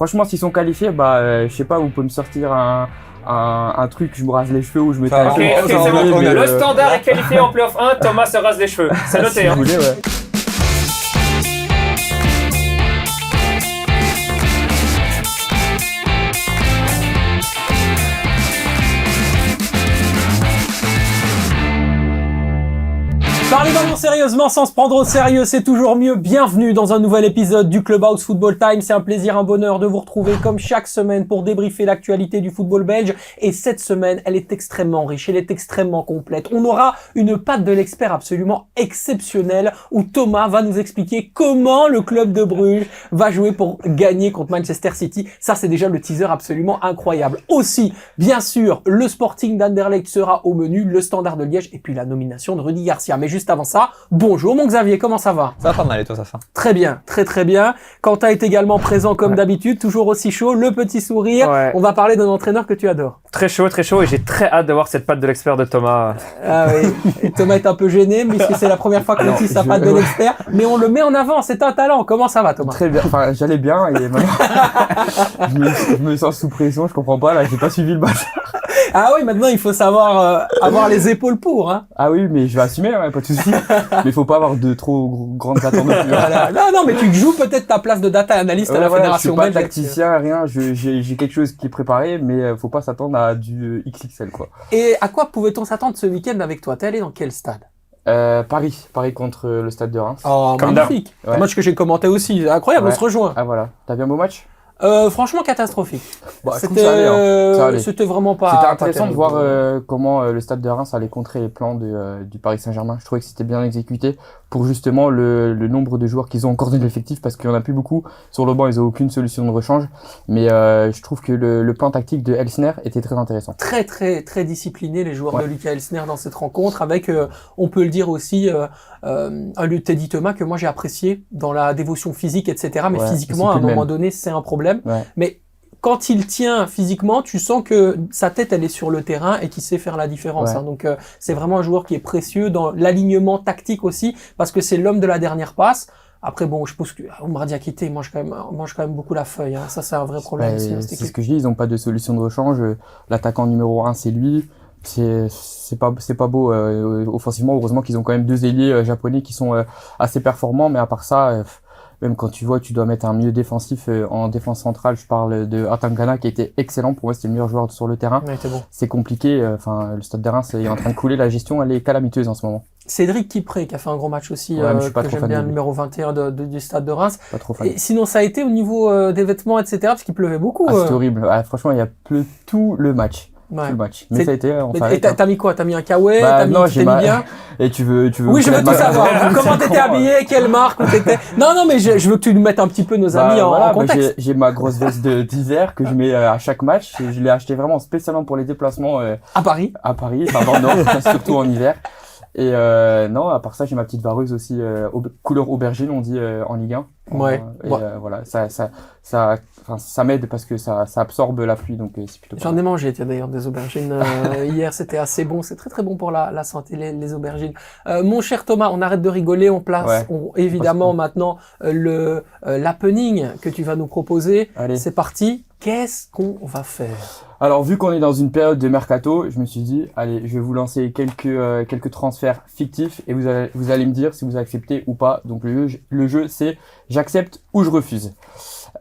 Franchement, s'ils sont qualifiés, je sais pas, vous pouvez me sortir un truc, je me rase les cheveux ou je me Ok, c'est bon. Le Standard est qualifié en Playoff 1, Thomas se rase les cheveux. C'est noté. si vous voulez, ouais. Parler ballon sérieusement sans se prendre au sérieux, c'est toujours mieux. Bienvenue dans un nouvel épisode du Clubhouse Football Time. C'est un plaisir, un bonheur de vous retrouver comme chaque semaine pour débriefer l'actualité du football belge. Et cette semaine, elle est extrêmement riche, elle est extrêmement complète. On aura une patte de l'expert absolument exceptionnelle où Thomas va nous expliquer comment le club de Bruges va jouer pour gagner contre Manchester City. Ça, c'est déjà le teaser absolument incroyable. Aussi, bien sûr, le Sporting d'Anderlecht sera au menu, le Standard de Liège et puis la nomination de Rudy Garcia. Mais juste avant ça, bonjour mon Xavier, comment ça va? Ça va pas mal et toi, ça va? Très bien, très bien. Quentin est également présent comme d'habitude, toujours aussi chaud, le petit sourire. Ouais. On va parler d'un entraîneur que tu adores. Très chaud et j'ai très hâte de voir cette patte de l'expert de Thomas. Ah oui, et Thomas est un peu gêné puisque c'est la première fois qu'on utilise sa patte de l'expert, mais on le met en avant, c'est un talent. Comment ça va Thomas? Très bien, enfin j'allais bien et maintenant je me sens sous pression, je comprends pas, là j'ai pas suivi le match. Ah oui, maintenant il faut savoir avoir les épaules pour. Hein. Ah oui, mais je vais assumer, ouais, pas de souci. Mais faut pas avoir de trop grandes attentes non plus. Voilà. Non, mais tu joues peut-être ta place de data analyst à la fédération belge. Je suis pas belge. tacticien, rien, j'ai quelque chose qui est préparé, mais faut pas s'attendre à du XXL quoi. Et à quoi pouvait-on s'attendre ce week-end avec toi? T'es allé dans quel stade? Paris contre le Stade de Reims. Oh, Comme magnifique. Ouais. Un match que j'ai commenté aussi. Incroyable, Ouais. on se rejoint. Ah voilà, t'as vu un beau match? Franchement catastrophique. Bon, je trouve que ça allait, hein. Ça allait. C'était vraiment pas. C'était pas intéressant de terrible. voir comment le Stade de Reims allait contrer les plans du Paris Saint-Germain. Je trouvais que c'était bien exécuté pour justement le nombre de joueurs qu'ils ont encore dans l'effectif parce qu'il y en a plus beaucoup. Sur le banc, ils ont aucune solution de rechange. Mais je trouve que le plan tactique de Elsner était très intéressant. Très discipliné les joueurs Ouais. de Lucas Elsner dans cette rencontre avec, on peut le dire aussi, un Teddy Thomas que moi j'ai apprécié dans la dévotion physique, etc. Mais Ouais, physiquement, à c'est un plus le moment même. donné, c'est un problème. Ouais. Mais quand il tient physiquement, tu sens que sa tête, elle est sur le terrain et qu'il sait faire la différence. Ouais. Hein. Donc, c'est vraiment un joueur qui est précieux dans l'alignement tactique aussi, parce que c'est l'homme de la dernière passe. Après, bon, je pense que Oumar Diakité, il mange quand même beaucoup la feuille. Hein. Ça, c'est un vrai problème aussi. Hein, cette C'est équipe. ce que je dis, ils ont pas de solution de rechange. L'attaquant numéro 1, c'est lui. C'est pas beau offensivement. Heureusement qu'ils ont quand même deux ailiers japonais qui sont assez performants, mais à part ça, même quand tu vois, tu dois mettre un milieu défensif en défense centrale. Je parle de Atangana qui était excellent. Pour moi, c'était le meilleur joueur sur le terrain. Ouais, c'est bon. C'est compliqué. Enfin, le Stade de Reims est en train de couler. La gestion, elle est calamiteuse en ce moment. Cédric Kipré qui a fait un gros match aussi, Ouais, mais je suis pas que trop j'aime fan bien, de le lui. numéro 21 du Stade de Reims. Pas trop fan. Et sinon, ça a été au niveau des vêtements, etc., parce qu'il pleuvait beaucoup. Ah, c'était horrible. Ah, franchement, il y a plu tout le match. Ouais. Tout le match. Mais C'est- ça a été, on Mais- s'arrête, Et t'as mis quoi? T'as mis un kawaii? Bah, Tu non, t'es mis bien? Et tu veux Oui, je veux tout connaître ma- savoir. Comment t'étais habillé? Quelle marque? Où t'étais? Non, mais je veux que tu nous mettes un petit peu nos amis en Voilà, contexte. j'ai ma grosse veste d'hiver que je mets à chaque match. Je l'ai acheté vraiment spécialement pour les déplacements À Paris. à Paris, enfin dans le Nord, surtout en hiver. Et non, à part ça, j'ai ma petite vareuse aussi couleur aubergine, on dit en Ligue 1. Ouais. Et Ouais. voilà, ça m'aide parce que ça absorbe la pluie, donc c'est plutôt. J'en ai mangé, tiens, d'ailleurs, des aubergines hier. C'était assez bon. C'est très bon pour la santé, les aubergines. Mon cher Thomas, on arrête de rigoler. On place, Ouais. évidemment, maintenant, l'happening que tu vas nous proposer. Allez. C'est parti. Qu'est-ce qu'on va faire? Alors, vu qu'on est dans une période de mercato, je me suis dit, allez, je vais vous lancer quelques transferts fictifs et vous allez me dire si vous acceptez ou pas. Donc, le jeu, c'est j'accepte ou je refuse.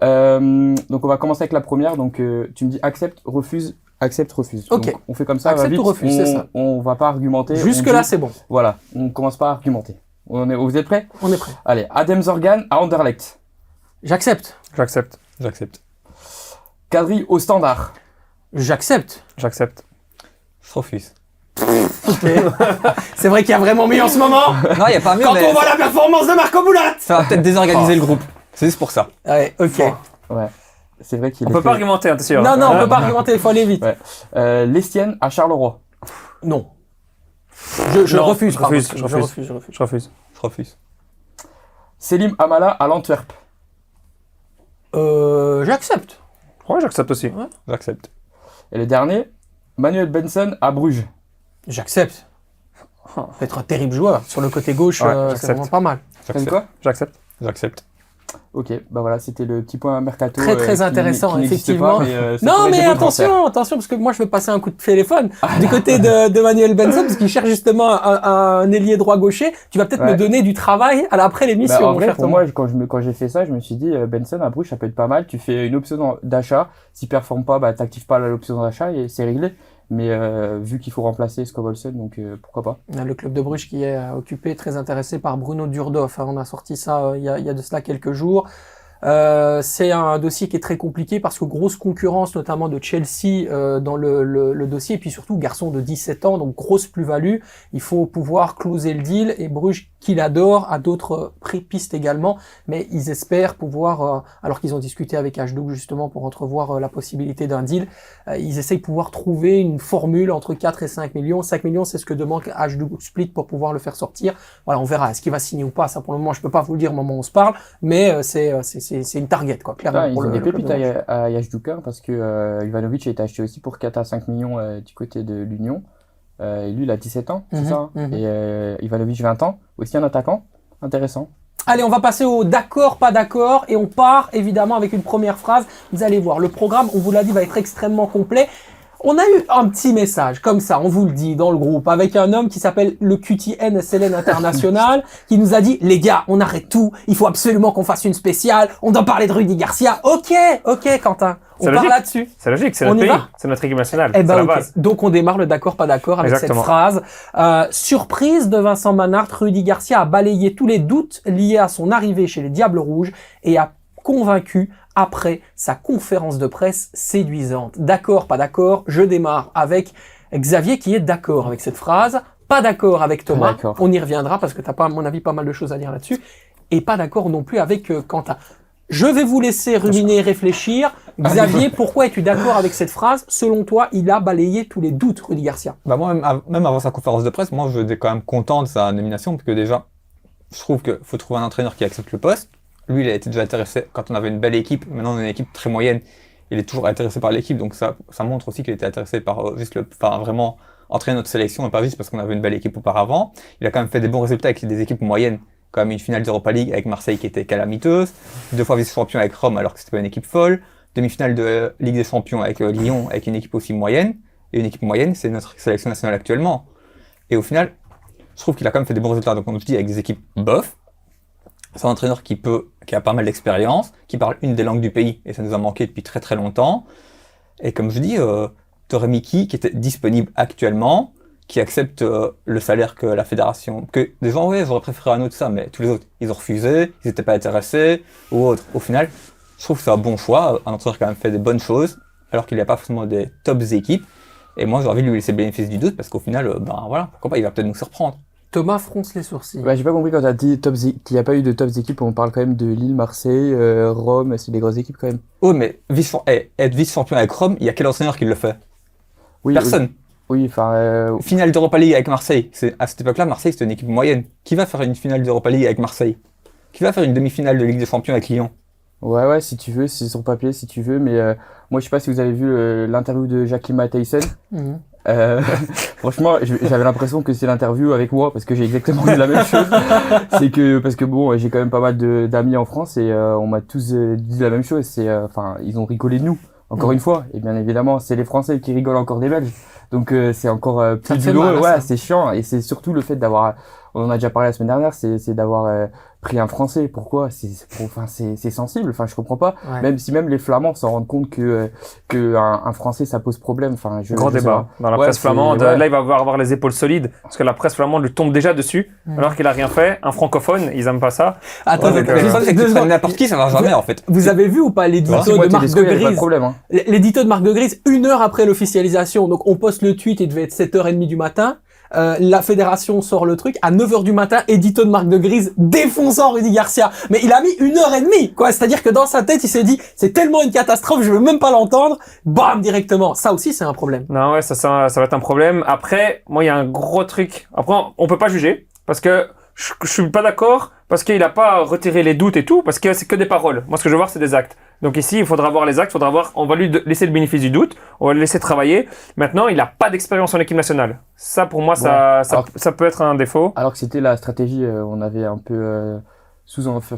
Donc, on va commencer avec la première. Donc, tu me dis accepte, refuse, accepte, refuse. Ok. Donc, on fait comme ça. Accepte va vite. ou refuse, c'est ça. On va pas argumenter. Jusque-là, on dit- c'est bon. Voilà, on commence pas à argumenter. Vous êtes prêts? On est prêt. Allez, Adem Zorgan à Anderlecht. J'accepte. J'accepte. J'accepte. Kadri au Standard. J'accepte. J'accepte. Je refuse. Ok. C'est vrai qu'il y a vraiment mieux en ce moment. Non, il y a pas mieux, Quand mais on voit la performance de Marco Boulat. ça va peut-être désorganiser le groupe. C'est juste pour ça. Ouais, ok. Ouais, c'est vrai qu'il On peut pas argumenter, hein, t'es sûr? Non, on peut pas argumenter, il faut aller vite. Ouais. Lestienne à Charleroi. Non. Je Non, refuse, je pardon. refuse, je refuse. Je refuse. Je refuse. Je refuse. Selim Amala à l'Antwerp. J'accepte. Ouais, j'accepte aussi. J'accepte. Et le dernier, Manuel Benson à Bruges. J'accepte. Ça peut être un terrible joueur. Sur le côté gauche, Ouais, c'est j'accepte. vraiment pas mal. T'as dit quoi? J'accepte. J'accepte. Ok, bah voilà, c'était le petit point mercato. Très intéressant, qui n'existe effectivement. pas, mais, ça Non, pourrait mais être des beaux transferts. attention, parce que moi, je veux passer un coup de téléphone du côté de Manuel Benson, parce qu'il cherche justement un ailier droit-gaucher. Tu vas peut-être me donner du travail après l'émission, Bah, en mon vrai, cher pour Thomas. moi, quand j'ai fait ça, je me suis dit, Benson à Bruges, ça peut être pas mal. Tu fais une option d'achat. S'il performe pas, bah, t'actives pas l'option d'achat et c'est réglé. Mais vu qu'il faut remplacer Scovolson, donc pourquoi pas. On a le club de Bruges qui est occupé, très intéressé par Bruno Durdorf. On a sorti ça il y a de cela quelques jours. C'est un dossier qui est très compliqué parce que grosse concurrence, notamment de Chelsea dans le dossier, et puis surtout garçon de 17 ans, donc grosse plus-value. Il faut pouvoir closer le deal, et Bruges, qui l'adore, a d'autres pistes également, mais ils espèrent pouvoir, alors qu'ils ont discuté avec H2 justement pour entrevoir la possibilité d'un deal, ils essayent de pouvoir trouver une formule entre 4 et 5 millions. 5 millions, c'est ce que demande H2 Split pour pouvoir le faire sortir. Voilà, on verra. Est-ce qu'il va signer ou pas? Ça, pour le moment, je peux pas vous le dire au moment où on se parle, mais c'est une target, quoi, clairement. Ils ont des pépites à Yajdouka parce que Ivanovic a été acheté aussi pour 4 à 5 millions du côté de l'Union. Et lui, il a 17 ans, c'est ça, hein. Et Ivanovic, 20 ans. Aussi un attaquant intéressant. Allez, on va passer au d'accord, pas d'accord, et on part évidemment avec une première phrase. Vous allez voir, le programme, on vous l'a dit, va être extrêmement complet. On a eu un petit message, comme ça, on vous le dit, dans le groupe, avec un homme qui s'appelle le QTN SLN International, qui nous a dit, les gars, on arrête tout, il faut absolument qu'on fasse une spéciale, on doit parler de Rudy Garcia. Ok, Quentin, on part là-dessus. C'est logique, c'est On notre y pays, va c'est notre équipe nationale, Eh c'est ben, la ok. base. Donc on démarre le d'accord, pas d'accord avec Exactement. cette phrase. Surprise de Vincent Manhart, Rudy Garcia a balayé tous les doutes liés à son arrivée chez les Diables Rouges et a convaincu après sa conférence de presse séduisante. D'accord, pas d'accord, je démarre avec Xavier qui est d'accord avec cette phrase, pas d'accord avec Thomas, D'accord. on y reviendra parce que t'as pas, à mon avis, pas mal de choses à dire là-dessus, et pas d'accord non plus avec Quentin. Je vais vous laisser ruminer et réfléchir. Xavier, pourquoi es-tu d'accord avec cette phrase? Selon toi, il a balayé tous les doutes, Rudy Garcia. Bah moi, même avant sa conférence de presse, moi, j'étais quand même content de sa nomination, parce que déjà, je trouve qu'il faut trouver un entraîneur qui accepte le poste. Lui, il a été déjà intéressé quand on avait une belle équipe. Maintenant, on a une équipe très moyenne. Il est toujours intéressé par l'équipe, donc ça montre aussi qu'il était intéressé par vraiment entraîner notre sélection et pas juste parce qu'on avait une belle équipe auparavant. Il a quand même fait des bons résultats avec des équipes moyennes, comme une finale d'Europa League avec Marseille qui était calamiteuse, 2 fois vice-champion avec Rome alors que c'était pas une équipe folle, demi-finale de Ligue des Champions avec Lyon avec une équipe aussi moyenne, et une équipe moyenne, c'est notre sélection nationale actuellement. Et au final, je trouve qu'il a quand même fait des bons résultats, donc comme je dis, avec des équipes bof. C'est un entraîneur qui a pas mal d'expérience, qui parle une des langues du pays, et ça nous a manqué depuis très très longtemps. Et comme je dis, t'aurais Mickey qui était disponible actuellement, qui accepte le salaire que la fédération... Que des gens, ouais, j'aurais préféré un autre ça, mais tous les autres, ils ont refusé, ils n'étaient pas intéressés, ou autre. Au final, je trouve que c'est un bon choix, un entraîneur qui a quand même fait des bonnes choses, alors qu'il n'y a pas forcément des tops équipes. Et moi, j'ai envie de lui laisser le bénéfice du doute, parce qu'au final, voilà, pourquoi pas, il va peut-être nous surprendre. Thomas fronce les sourcils. J'ai pas compris quand t'as dit qu'il n'y a pas eu de tops équipes, on parle quand même de Lille, Marseille, Rome, c'est des grosses équipes quand même. Oh, mais être vice-champion avec Rome, il y a quel entraîneur qui le fait? Oui, Personne. Oui, enfin... Finale d'Europa League avec Marseille. À cette époque-là, Marseille, c'était une équipe moyenne. Qui va faire une finale d'Europa League avec Marseille? Qui va faire une demi-finale de Ligue des Champions avec Lyon? Ouais, si tu veux, c'est sur papier, si tu veux, mais moi, je sais pas si vous avez vu l'interview de Jackie Matthijssen. Franchement, j'avais l'impression que c'est l'interview avec moi, parce que j'ai exactement dit la même chose. Parce que bon, j'ai quand même pas mal d'amis en France, et on m'a tous dit la même chose. Ils ont rigolé de nous, encore une fois. Et bien évidemment, c'est les Français qui rigolent encore des Belges. Donc c'est encore plus douloureux, ouais, c'est chiant, et c'est surtout le fait d'avoir, on en a déjà parlé la semaine dernière, c'est d'avoir pris un Français. Pourquoi? C'est sensible, enfin je comprends pas. Ouais. Même si les Flamands s'en rendent compte que un Français ça pose problème, enfin Grand débat dans la presse flamande. Là il va avoir les épaules solides parce que la presse flamande lui tombe déjà dessus alors qu'il a rien fait. Un francophone, ils aiment pas ça. Attendez, c'est que tu prennes n'importe qui, ça marche jamais en fait. Vous avez vu ou pas l'édito de Marc de Grise? L'édito de Marc de Grise, 1 heure après l'officialisation. Donc on poste le tweet, il devait être 7h30 du matin. La fédération sort le truc à 9h du matin, édito de Marc de Grise défonçant Rudy Garcia. Mais il a mis 1h30, quoi. C'est-à-dire que dans sa tête, il s'est dit, c'est tellement une catastrophe, je veux même pas l'entendre. Bam, directement. Ça aussi, c'est un problème. Non, ouais, ça va être un problème. Après, moi, il y a un gros truc. Après, on peut pas juger parce que je suis pas d'accord parce qu'il a pas retiré les doutes et tout parce que c'est que des paroles. Moi, ce que je veux voir, c'est des actes. Donc ici, il faudra voir les actes, on va lui laisser le bénéfice du doute, on va le laisser travailler. Maintenant, il a pas d'expérience en équipe nationale. Ça, pour moi, ça peut être un défaut. Alors que c'était la stratégie, on avait un peu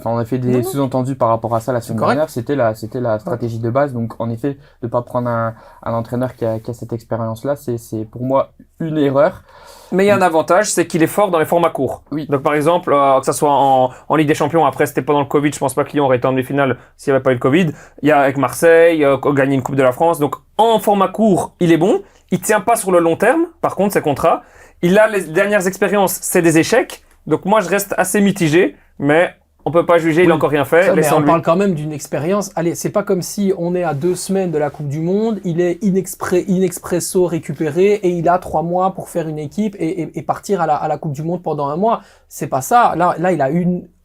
on a fait des Non. sous-entendus par rapport à ça la semaine correct. dernière. C'était la stratégie de base. Donc, en effet, de pas prendre un entraîneur qui a cette expérience-là, c'est pour moi une erreur. Mais il y a un avantage, c'est qu'il est fort dans les formats courts. Oui. Donc par exemple, que ça soit en Ligue des Champions, après c'était pendant le Covid, je pense pas que Lyon aurait été en demi-finale s'il n'y avait pas eu le Covid. Il y a avec Marseille, gagné une Coupe de la France. Donc en format court, il est bon. Il tient pas sur le long terme, par contre, ses contrats. Il a les dernières expériences, c'est des échecs. Donc moi, je reste assez mitigé, mais on peut pas juger, il a encore rien fait. Ça, mais on Laissons-lui. parle quand même d'une expérience. Allez, c'est pas comme si on est à 2 semaines de la Coupe du Monde, il est inexpresso récupéré et il a 3 mois pour faire une équipe et partir à la Coupe du Monde pendant 1 mois. C'est pas ça. Là, il a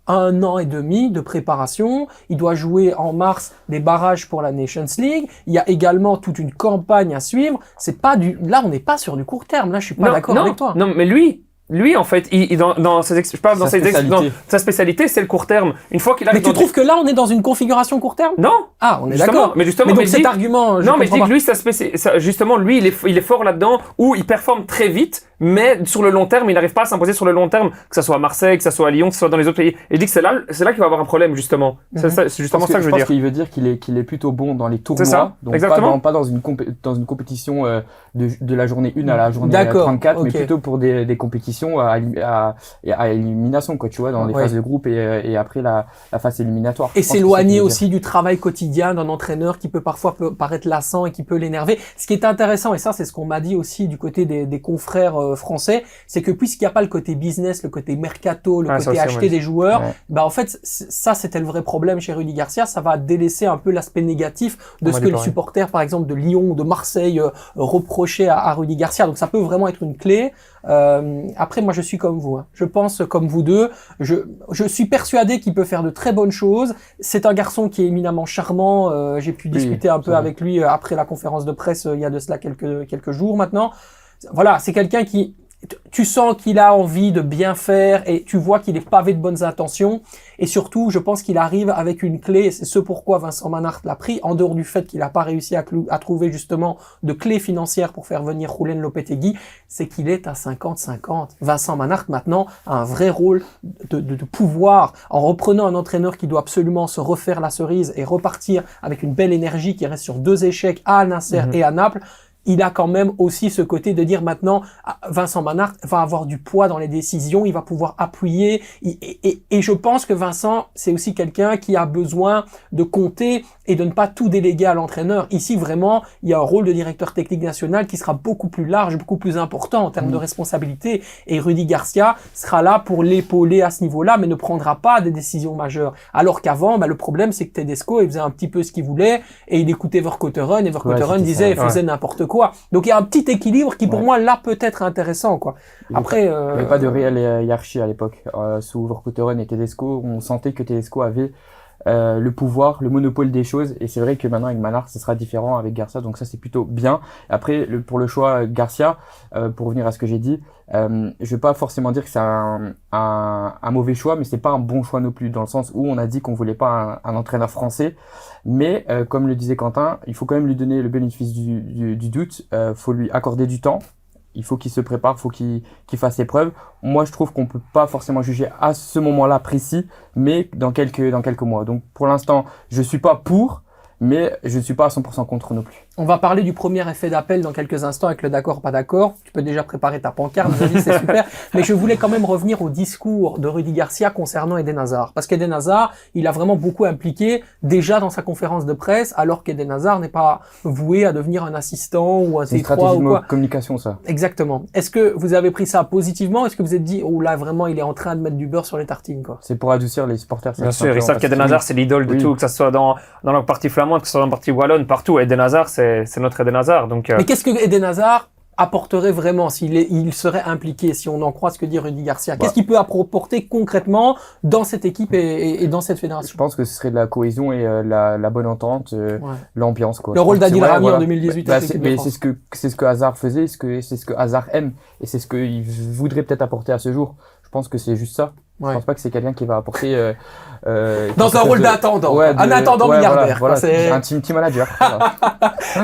1 an et demi de préparation. Il doit jouer en mars des barrages pour la Nations League. Il y a également toute une campagne à suivre. C'est pas là, on n'est pas sur du court terme. Là, je suis pas d'accord avec toi. Non, mais lui, en fait, dans sa spécialité, c'est le court terme. Une fois qu'il Mais arrive tu trouves que là, on est dans une configuration court terme? Non. Ah, on est Justement, d'accord. mais justement, donc mais je cet dis- argument, Non, mais je dis comprends que lui, justement, lui, il est fort là-dedans, où il performe très vite, mais sur le long terme, il n'arrive pas à s'imposer sur le long terme, que ça soit à Marseille, que ça soit à Lyon, que ce soit dans les autres pays. Et je dis que c'est là qu'il va avoir un problème, justement. C'est justement ça que je veux pense dire. qu'il veut dire qu'il est plutôt bon dans les tournois. C'est ça, Donc exactement. pas dans une compétition de la journée 1 à la journée D'accord, 34, mais ok. plutôt pour des compétitions à élimination, quoi, tu vois, dans les Ouais. phases de groupe et après la phase éliminatoire. Et Je pense que c'est s'éloigner ce qu'il veut aussi du travail quotidien d'un entraîneur qui peut parfois paraître lassant et qui peut l'énerver. Ce qui est intéressant, et ça c'est ce qu'on m'a dit aussi du côté des confrères français, c'est que puisqu'il n'y a pas le côté business, le côté mercato, le Ah, ça côté aussi, on m'a acheter dit. des joueurs, Ouais. bah en fait ça c'était le vrai problème chez Rudy Garcia, ça va délaisser un peu l'aspect négatif de On ce m'a que dit les pareil. supporters par exemple de Lyon ou de Marseille reprochaient à Rudy Garcia. Donc ça peut vraiment être une clé. Après moi je suis comme vous, hein. Je pense comme vous deux, je suis persuadé qu'il peut faire de très bonnes choses. C'est un garçon qui est éminemment charmant. J'ai pu Oui, discuter un peu c'est avec lui après la conférence de presse il y a de cela quelques jours maintenant. Voilà, c'est quelqu'un qui, tu sens qu'il a envie de bien faire et tu vois qu'il est pavé de bonnes intentions. Et surtout, je pense qu'il arrive avec une clé, et c'est ce pourquoi Vincent Manhart l'a pris, en dehors du fait qu'il n'a pas réussi à trouver justement de clés financières pour faire venir Julen Lopetegui, c'est qu'il est à 50-50. Vincent Manhart maintenant a un vrai rôle de pouvoir, en reprenant un entraîneur qui doit absolument se refaire la cerise et repartir avec une belle énergie qui reste sur 2 échecs à Nasser et à Naples. Il a quand même aussi ce côté de dire maintenant, Vincent Manhart va avoir du poids dans les décisions, il va pouvoir appuyer. Et je pense que Vincent, c'est aussi quelqu'un qui a besoin de compter et de ne pas tout déléguer à l'entraîneur. Ici, vraiment, il y a un rôle de directeur technique national qui sera beaucoup plus large, beaucoup plus important en termes de responsabilité. Et Rudy Garcia sera là pour l'épauler à ce niveau-là, mais ne prendra pas des décisions majeures. Alors qu'avant, le problème, c'est que Tedesco, il faisait un petit peu ce qu'il voulait et il écoutait Vercouteren et Vercouteren c'était disait, ça, il faisait n'importe quoi. Donc il y a un petit équilibre qui pour moi là peut être intéressant quoi. Après Il n'y avait pas de réelle hiérarchie à l'époque. Sous Vercouteren et Tedesco, on sentait que Tedesco avait le pouvoir, le monopole des choses. Et c'est vrai que maintenant avec Manhart, ce sera différent avec Garcia. Donc ça, c'est plutôt bien. Après, pour le choix Garcia, pour revenir à ce que j'ai dit, je vais pas forcément dire que c'est un mauvais choix, mais c'est pas un bon choix non plus, dans le sens où on a dit qu'on voulait pas un entraîneur français. Mais comme le disait Quentin, il faut quand même lui donner le bénéfice du doute. Faut lui accorder du temps. Il faut qu'il se prépare, faut qu'il fasse ses preuves. Moi, je trouve qu'on peut pas forcément juger à ce moment-là précis, mais dans quelques mois. Donc, pour l'instant, je suis pas pour, mais je suis pas à 100% contre non plus. On va parler du premier effet d'appel dans quelques instants avec le d'accord, pas d'accord. Tu peux déjà préparer ta pancarte, vas-y, c'est super. Mais je voulais quand même revenir au discours de Rudy Garcia concernant Eden Hazard. Parce qu'Eden Hazard, il a vraiment beaucoup impliqué déjà dans sa conférence de presse, alors qu'Eden Hazard n'est pas voué à devenir un assistant ou un C'est une T3 stratégie ou de quoi. communication, ça. Exactement. Est-ce que vous avez pris ça positivement? Est-ce que vous êtes dit, oh là, vraiment, il est en train de mettre du beurre sur les tartines, quoi? C'est pour adoucir les supporters. Bien sûr, ils savent qu'Eden Hazard, c'est l'idole de Oui. tout, que ça soit dans la partie flamande, que ce soit dans la partie wallonne, partout. Eden Hazard, c'est notre Eden Hazard. Donc, Mais qu'est-ce que Eden Hazard apporterait vraiment il serait impliqué, si on en croit ce que dit Rudy Garcia? Qu'est-ce qu'il peut apporter concrètement dans cette équipe et dans cette Je fédération? pense que ce serait de la cohésion et la bonne entente, Ouais. l'ambiance, quoi. Le rôle d'Adil Ouais, Rami voilà. en 2018 Bah, avec l'équipe de mais France. c'est ce que Hazard faisait, c'est ce que Hazard aime, et c'est ce qu'il voudrait peut-être apporter à ce jour. Je pense que c'est juste ça. Ouais. Je pense pas que c'est quelqu'un qui va apporter Dans quelque un chose rôle de- d'attendant, ouais, un attendant ouais, milliardaire. Voilà, quoi. C'est- un team manager. Voilà.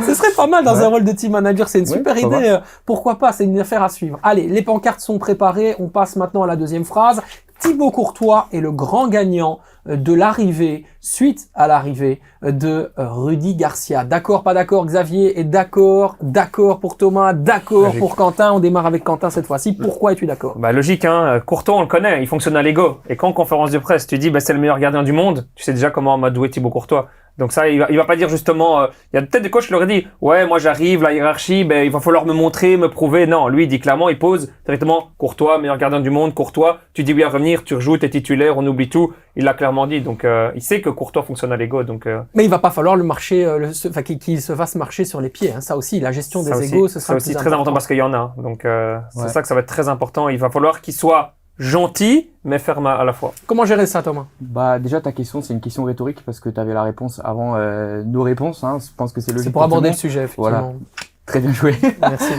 Ce serait pas mal dans Ouais. un rôle de team manager, c'est une Ouais, super pourquoi idée. Pourquoi pas, c'est une affaire à suivre. Allez, les pancartes sont préparées, on passe maintenant à la deuxième phrase. Thibaut Courtois est le grand gagnant de l'arrivée, suite à l'arrivée de Rudy Garcia. D'accord, pas d'accord, Xavier est d'accord, d'accord pour Thomas, d'accord Logique. pour Quentin. On démarre avec Quentin cette fois-ci. Pourquoi es-tu d'accord? Bah logique, hein. Courtois, on le connaît, il fonctionne à l'ego. Et quand en conférence de presse, tu dis c'est le meilleur gardien du monde, tu sais déjà comment m'a doué Thibaut Courtois. Donc ça, il va pas dire justement, il y a peut-être des coachs qui l'auraient dit, ouais, moi j'arrive, la hiérarchie, il va falloir me montrer, me prouver. Non, lui il dit clairement, il pose directement Courtois, meilleur gardien du monde, Courtois, tu dis oui à revenir, tu rejoues, t'es titulaire, on oublie tout. Il l'a clairement dit, donc il sait que Courtois fonctionne à l'ego, donc. Mais il va pas falloir le marcher, qu'il se fasse marcher sur les pieds. Hein. Ça aussi, la gestion des égos, ce sera c'est aussi très important parce qu'il y en a. Hein. Donc c'est ça que ça va être très important. Il va falloir qu'il soit gentil mais ferme à la fois. Comment gérer ça, Thomas? Bah déjà ta question c'est une question rhétorique parce que tu avais la réponse avant nos réponses. Hein. Je pense que c'est logique. C'est pour tout le aborder le monde. sujet, effectivement. Voilà. Très bien joué. Merci.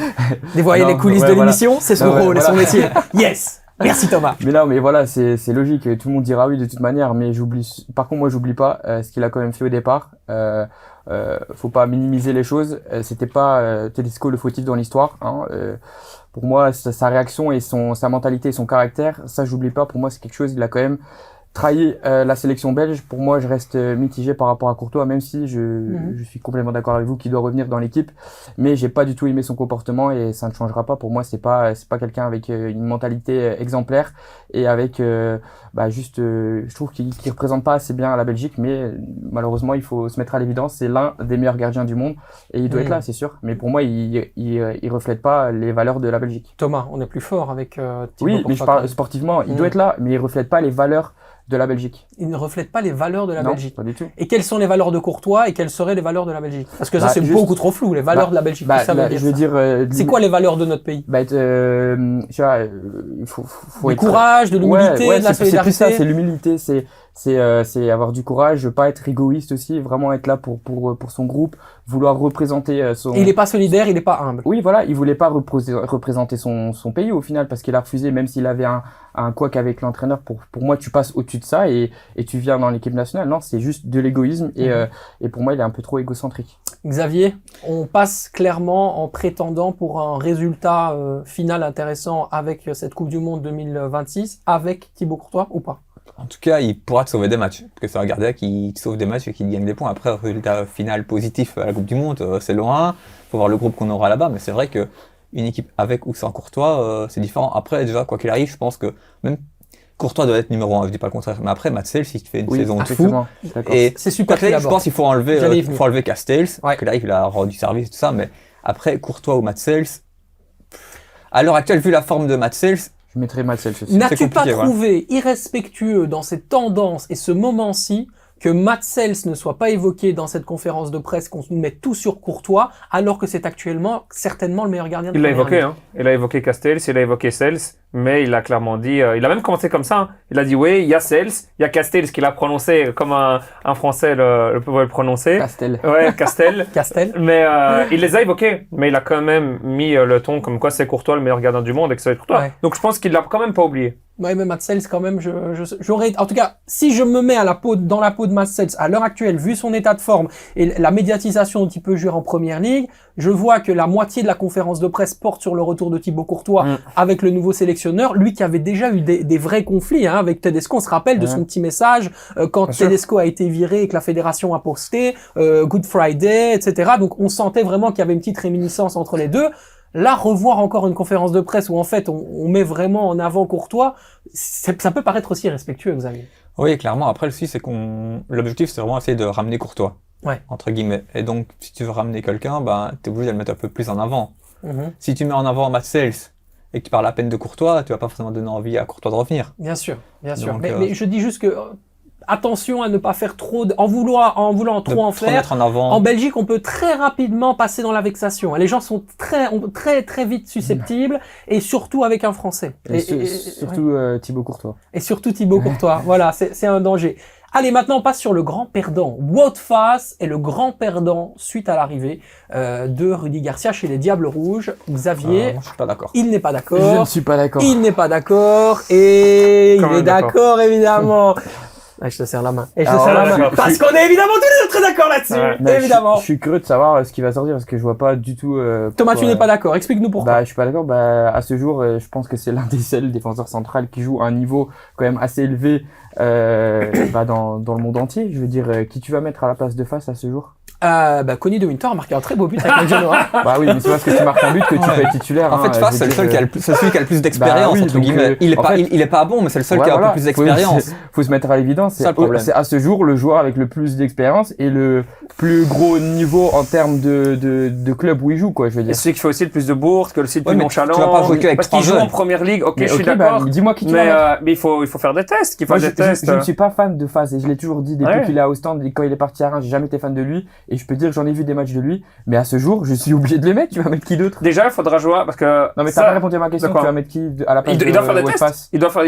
Dévoiler Non, les coulisses ouais, de voilà. l'émission, c'est son Ouais, rôle et son voilà. métier. Yes. Merci Thomas. Mais non, mais voilà, c'est logique. Tout le monde dira oui de toute manière, mais j'oublie. Par contre, moi, j'oublie pas ce qu'il a quand même fait au départ. Faut pas minimiser les choses. C'était pas Tedesco le fautif dans l'histoire. Hein. Pour moi, sa réaction et sa mentalité et son caractère, ça, j'oublie pas. Pour moi, c'est quelque chose. Il a quand même trahi la sélection belge. Pour moi, je reste mitigé par rapport à Courtois, même si je suis complètement d'accord avec vous qu'il doit revenir dans l'équipe. Mais j'ai pas du tout aimé son comportement et ça ne changera pas. Pour moi, c'est pas quelqu'un avec une mentalité exemplaire et avec je trouve qu'il représente pas assez bien la Belgique. Mais malheureusement, il faut se mettre à l'évidence, c'est l'un des meilleurs gardiens du monde et il doit être là, c'est sûr. Mais pour moi, il reflète pas les valeurs de la Belgique. Thomas, on est plus fort avec Thibaut Oui, mais je Courtois. parle sportivement, il doit être là, mais il reflète pas les valeurs de la Belgique. Il ne reflète pas les valeurs de la Non, Belgique. pas du tout. Et quelles sont les valeurs de Courtois et quelles seraient les valeurs de la Belgique? Parce que ça, Bah, c'est juste- beaucoup trop flou, les valeurs de la Belgique. Qu'est-ce que ça veut dire, je veux ça dire, C'est quoi les valeurs de notre pays? tu vois, il faut Du être courage, de l'humilité, ouais, de la c'est plus ça, solidarité. c'est l'humilité, c'est avoir du courage, pas être égoïste aussi, vraiment être là pour son groupe, vouloir représenter son. Et il est pas solidaire, il est pas humble. Oui, voilà, il voulait pas représenter son pays au final parce qu'il a refusé, même s'il avait un couac avec l'entraîneur. Pour moi, tu passes au-dessus de ça et tu viens dans l'équipe nationale. Non, c'est juste de l'égoïsme et pour moi, il est un peu trop égocentrique. Xavier, on passe clairement en prétendant pour un résultat final intéressant avec cette Coupe du Monde 2026, avec Thibaut Courtois ou pas? En tout cas, il pourra te sauver des matchs. Parce que c'est un gardien qui te sauve des matchs et qui gagne des points. Après, résultat final positif à la Coupe du Monde, c'est loin. Faut voir le groupe qu'on aura là-bas. Mais c'est vrai que une équipe avec ou sans Courtois, c'est différent. Après, déjà, quoi qu'il arrive, je pense que même Courtois doit être numéro 1. Je dis pas le contraire. Mais après, Matsels, il fait une saison de fou. exactement, je suis d'accord. Et C'est super quoi qu'il arrive, qu'il je pense qu'il faut J'allais y venir. enlever Castells. Ouais. Qu'il arrive, il a rendu service, tout ça. Mais après, Courtois ou Matsels, à l'heure actuelle, vu la forme de Matsels, Je mettrais Matsels aussi. N'as-tu pas compliqué, trouvé irrespectueux dans cette tendance et ce moment-ci que Matsels ne soit pas évoqué dans cette conférence de presse, qu'on nous mette tout sur Courtois, alors que c'est actuellement certainement le meilleur gardien de Il l'a première évoqué, ligue. hein. Il a évoqué Castells, il a évoqué Sels, mais il a clairement dit, il a même commencé comme ça, hein. Il a dit, oui, il y a Sels, il y a Castells qui l'a prononcé comme un Français peut le prononcer. Castel. Ouais, Castel. Castel. Mais il les a évoqués, mais il a quand même mis le ton comme quoi c'est Courtois le meilleur gardien du monde et que ça va être Courtois. Ouais. Donc je pense qu'il l'a quand même pas oublié. Ouais, mais Matsels, quand même, j'aurais, en tout cas, si je me mets dans la peau de Matsels, à l'heure actuelle, vu son état de forme et la médiatisation dont il peut jouer en première ligue, je vois que la moitié de la conférence de presse porte sur le retour de Thibaut Courtois avec le nouveau sélectionneur, lui qui avait déjà eu des vrais conflits, hein, avec Tedesco. On se rappelle de son petit message, quand Bien sûr. Tedesco a été viré et que la fédération a posté, Good Friday, etc. Donc, on sentait vraiment qu'il y avait une petite réminiscence entre les deux. Là, revoir encore une conférence de presse où en fait on met vraiment en avant Courtois, ça peut paraître aussi respectueux, Xavier. oui, clairement. Après, le souci, c'est l'objectif, c'est vraiment essayer de ramener Courtois. Ouais. Entre guillemets. Et donc, si tu veux ramener quelqu'un, ben, t'es obligé de le mettre un peu plus en avant. Si tu mets en avant Matsels et que tu parles à peine de Courtois, tu vas pas forcément donner envie à Courtois de revenir. Bien sûr, bien sûr. Donc, Mais je dis juste que attention à ne pas faire trop, en voulant trop en Trop faire. mettre en avant. En Belgique, on peut très rapidement passer dans la vexation. Les gens sont très vite susceptibles, et surtout avec un Français. Surtout Thibaut Courtois. Et surtout Thibaut Courtois. Voilà, c'est un danger. Allez, maintenant on passe sur le grand perdant. Wout Faes est le grand perdant suite à l'arrivée de Rudy Garcia chez les Diables Rouges. Xavier, Moi, je suis pas d'accord. il n'est pas Je d'accord. ne suis pas d'accord. Il n'est pas d'accord et Quand il est même d'accord. d'accord évidemment. Ouais, je te serre la main. Et je te Alors serre la là, main. Parce qu'on est évidemment tous les deux très d'accord là-dessus. Ouais. Mais Évidemment. Je suis curieux de savoir ce qui va sortir parce que je vois pas du tout. Thomas, tu pourquoi- n'es pas d'accord. Explique-nous pourquoi. Bah, je suis pas d'accord. Bah, à ce jour, je pense que c'est l'un des seuls défenseurs centrales qui joue à un niveau quand même assez élevé dans le monde entier. Je veux dire, qui tu vas mettre à la place de face à ce jour? Connie de Winter a marqué un très beau but avec le Genoa. Bah oui, mais c'est parce que tu marques un but que tu Ouais. peux être titulaire. En fait, hein, face, je c'est veux le seul dire, qui a le plus, c'est celui qui a le plus d'expérience, Bah oui, entre donc, guillemets. Il est en pas, fait- il est pas bon, mais c'est le seul ouais, qui a voilà. un peu plus d'expérience. Faut se mettre à l'évidence. C'est ça le problème. C'est à ce jour le joueur avec le plus d'expérience et le plus gros niveau en termes de club où il joue, quoi. Je veux Et dire. celui qui fait aussi le plus de bourses, que le site Ouais, plus mais nonchalant. tu vas pas jouer qu'avec parce qu'il trois joue en jeunes. première ligue. Ok, Mais je suis ok, d'accord. bah, dis-moi qui tu vas mettre. Mais il faut faire des tests, qu'il Moi, fasse des tests. je ne suis pas fan de Faz et je l'ai toujours dit depuis Ouais. qu'il est à Ostende et quand il est parti à Reims, j'ai jamais été fan de lui et je peux dire que j'en ai vu des matchs de lui, mais à ce jour, je suis obligé de les mettre. Tu vas mettre qui d'autre? Déjà, il faudra jouer parce que. Non, mais ça, t'as pas répondu à ma question. D'accord. Tu vas mettre qui à la place il doit faire des de tests. Faz? Il doit faire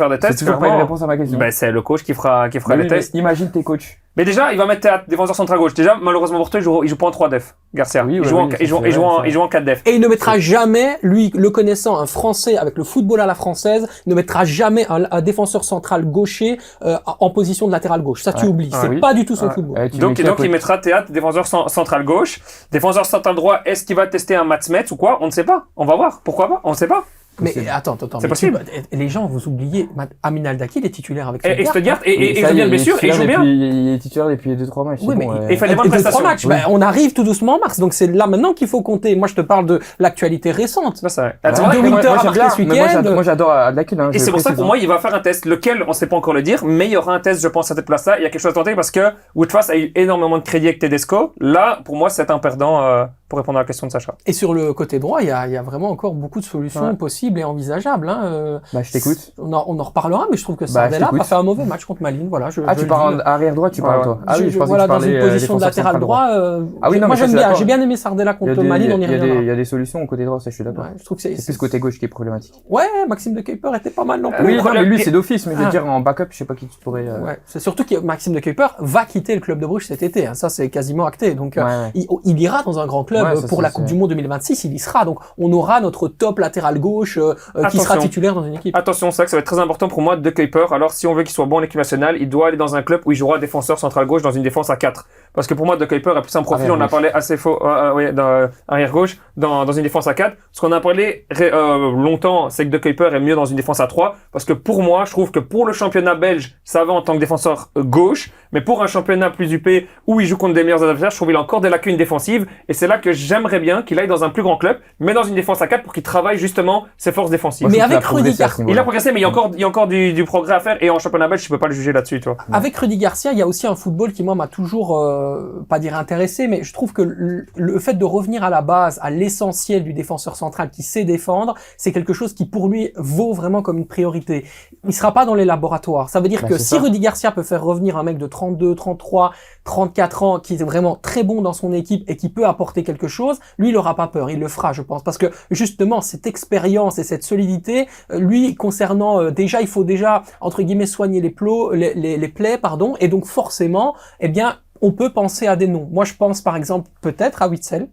des C'est tests. toujours pas une clairement. réponse à ma question. Ben, c'est le coach qui fera Oui, les mais tests. imagine tes coachs. Mais déjà, il va mettre Théâtre, défenseur central gauche. Déjà, malheureusement pour toi, il joue pas en 3 def, Garcia. Oui, il ouais, joue en oui, il joue ça, c'est vrai, il joue en 4 def. Et il ne mettra jamais, lui, le connaissant, un Français avec le football à la française, ne mettra jamais un défenseur central gaucher en position de latéral gauche. Ça, tu Ouais. oublies. Ah c'est oui. pas du tout son Ah, football. tu Donc mets qui à il côté? mettra Théâtre, défenseur central gauche. Défenseur central droit, est-ce qu'il va tester un Mats Metz ou quoi? On ne sait pas. On va voir. Pourquoi pas? On ne sait pas. Mais possible. attends. C'est mais possible. les gens, vous oubliez, Amin Al-Daki, il est titulaire avec Et Stuttgart. Stuttgart, et Ça, il vient de il est blessure, et il joue titulaire bien. Il est titulaire depuis 2-3 matchs. Oui, c'est mais bon, il fait des bonnes deux, trois prestations. matchs. Oui. On arrive tout doucement en mars, donc c'est là maintenant qu'il faut compter. Moi, je te parle de l'actualité récente. Ça, c'est vrai. Ouais, Attends, De mais Winter a j'aime marqué bien, ce mais week-end. moi j'adore Adlakil. Hein, Et je c'est pour ça que précise, pour moi, il va faire un test. Lequel, on ne sait pas encore le dire, mais il y aura un test, je pense, à cette place-là. Il y a quelque chose à tenter parce que Woodface a eu énormément de crédit avec Tedesco. Là, pour moi, c'est un perdant pour répondre à la question de Sacha. Et sur le côté droit, il y a vraiment encore beaucoup de solutions Ouais. possibles et envisageables. Hein. Bah, je t'écoute. On en reparlera, mais je trouve que Bah, je Sardella t'écoute. a pas fait un mauvais match contre Malines. Voilà, Ah, tu parles en arrière droit, tu parles Ouais, toi. Ah oui, je pensais voilà, que tu dans parlais une position de défenseur latéral central droit. Ah oui, non, moi mais ça, j'aime c'est bien. d'accord. J'ai bien aimé Sardella Il y a contre des- Malines. On y il y a reviendra. des- il y a des solutions au côté droit, ça je suis d'accord. Ouais, je trouve que C'est plus côté gauche qui est problématique. Ouais, Maxime de Kuiper était pas mal non plus. Oui, le non, mais problème- lui c'est d'office, mais je veux Ah. dire en backup, je sais pas qui tu pourrais. Ouais, c'est surtout que Maxime de Kuiper va quitter le club de Bruges cet été. Hein. Ça, c'est quasiment acté. Donc, Ouais, ouais. il ira dans un grand club Ouais, ça, pour c'est- la Coupe c'est- du Monde 2026. Il y sera. Donc, on aura notre top latéral gauche qui sera Attention. titulaire dans une équipe. Attention, c'est vrai que ça va être très important pour moi de Kuiper. Alors, si on veut qu'il soit bon en équipe nationale, il doit aller dans un club où il jouera défenseur central gauche dans une défense à 4. Parce que pour moi, de Kuiper a plus un profil, Arrière on en a gauche. parlé assez faux, arrière gauche, dans une défense à 4. Ce qu'on a parlé longtemps, c'est que de Kuiper est mieux dans une défense à 3. Parce que pour moi, je trouve que pour le championnat belge, ça va en tant que défenseur gauche. Mais pour un championnat plus UP où il joue contre des meilleurs adversaires, je trouve qu'il a encore des lacunes défensives. Et c'est là que j'aimerais bien qu'il aille dans un plus grand club, mais dans une défense à 4 pour qu'il travaille justement ses forces défensives. Mais Moi, je trouve avec qu'il a progressé à Rudy ce Il a niveau-là. progressé, mais il y a encore du progrès à faire. Et en championnat belge, je peux pas le juger là-dessus, tu vois. Avec Rudy Garcia, il y a aussi un football qui, moi, m'a toujours, pas dire intéressé, mais je trouve que le fait de revenir à la base, à l'essentiel du défenseur central qui sait défendre, c'est quelque chose qui, pour lui, vaut vraiment comme une priorité. Il sera pas dans les laboratoires. Ça veut dire Bah, que c'est si ça. Rudy Garcia peut faire revenir un mec de 32, 33, 34 ans, qui est vraiment très bon dans son équipe et qui peut apporter quelque chose, lui, il aura pas peur. Il le fera, je pense. Parce que, justement, cette expérience et cette solidité, lui, concernant, déjà, il faut déjà, entre guillemets, soigner les plaies, pardon. Et donc, forcément, eh bien, on peut penser à des noms. Moi, je pense par exemple peut-être à Witzel.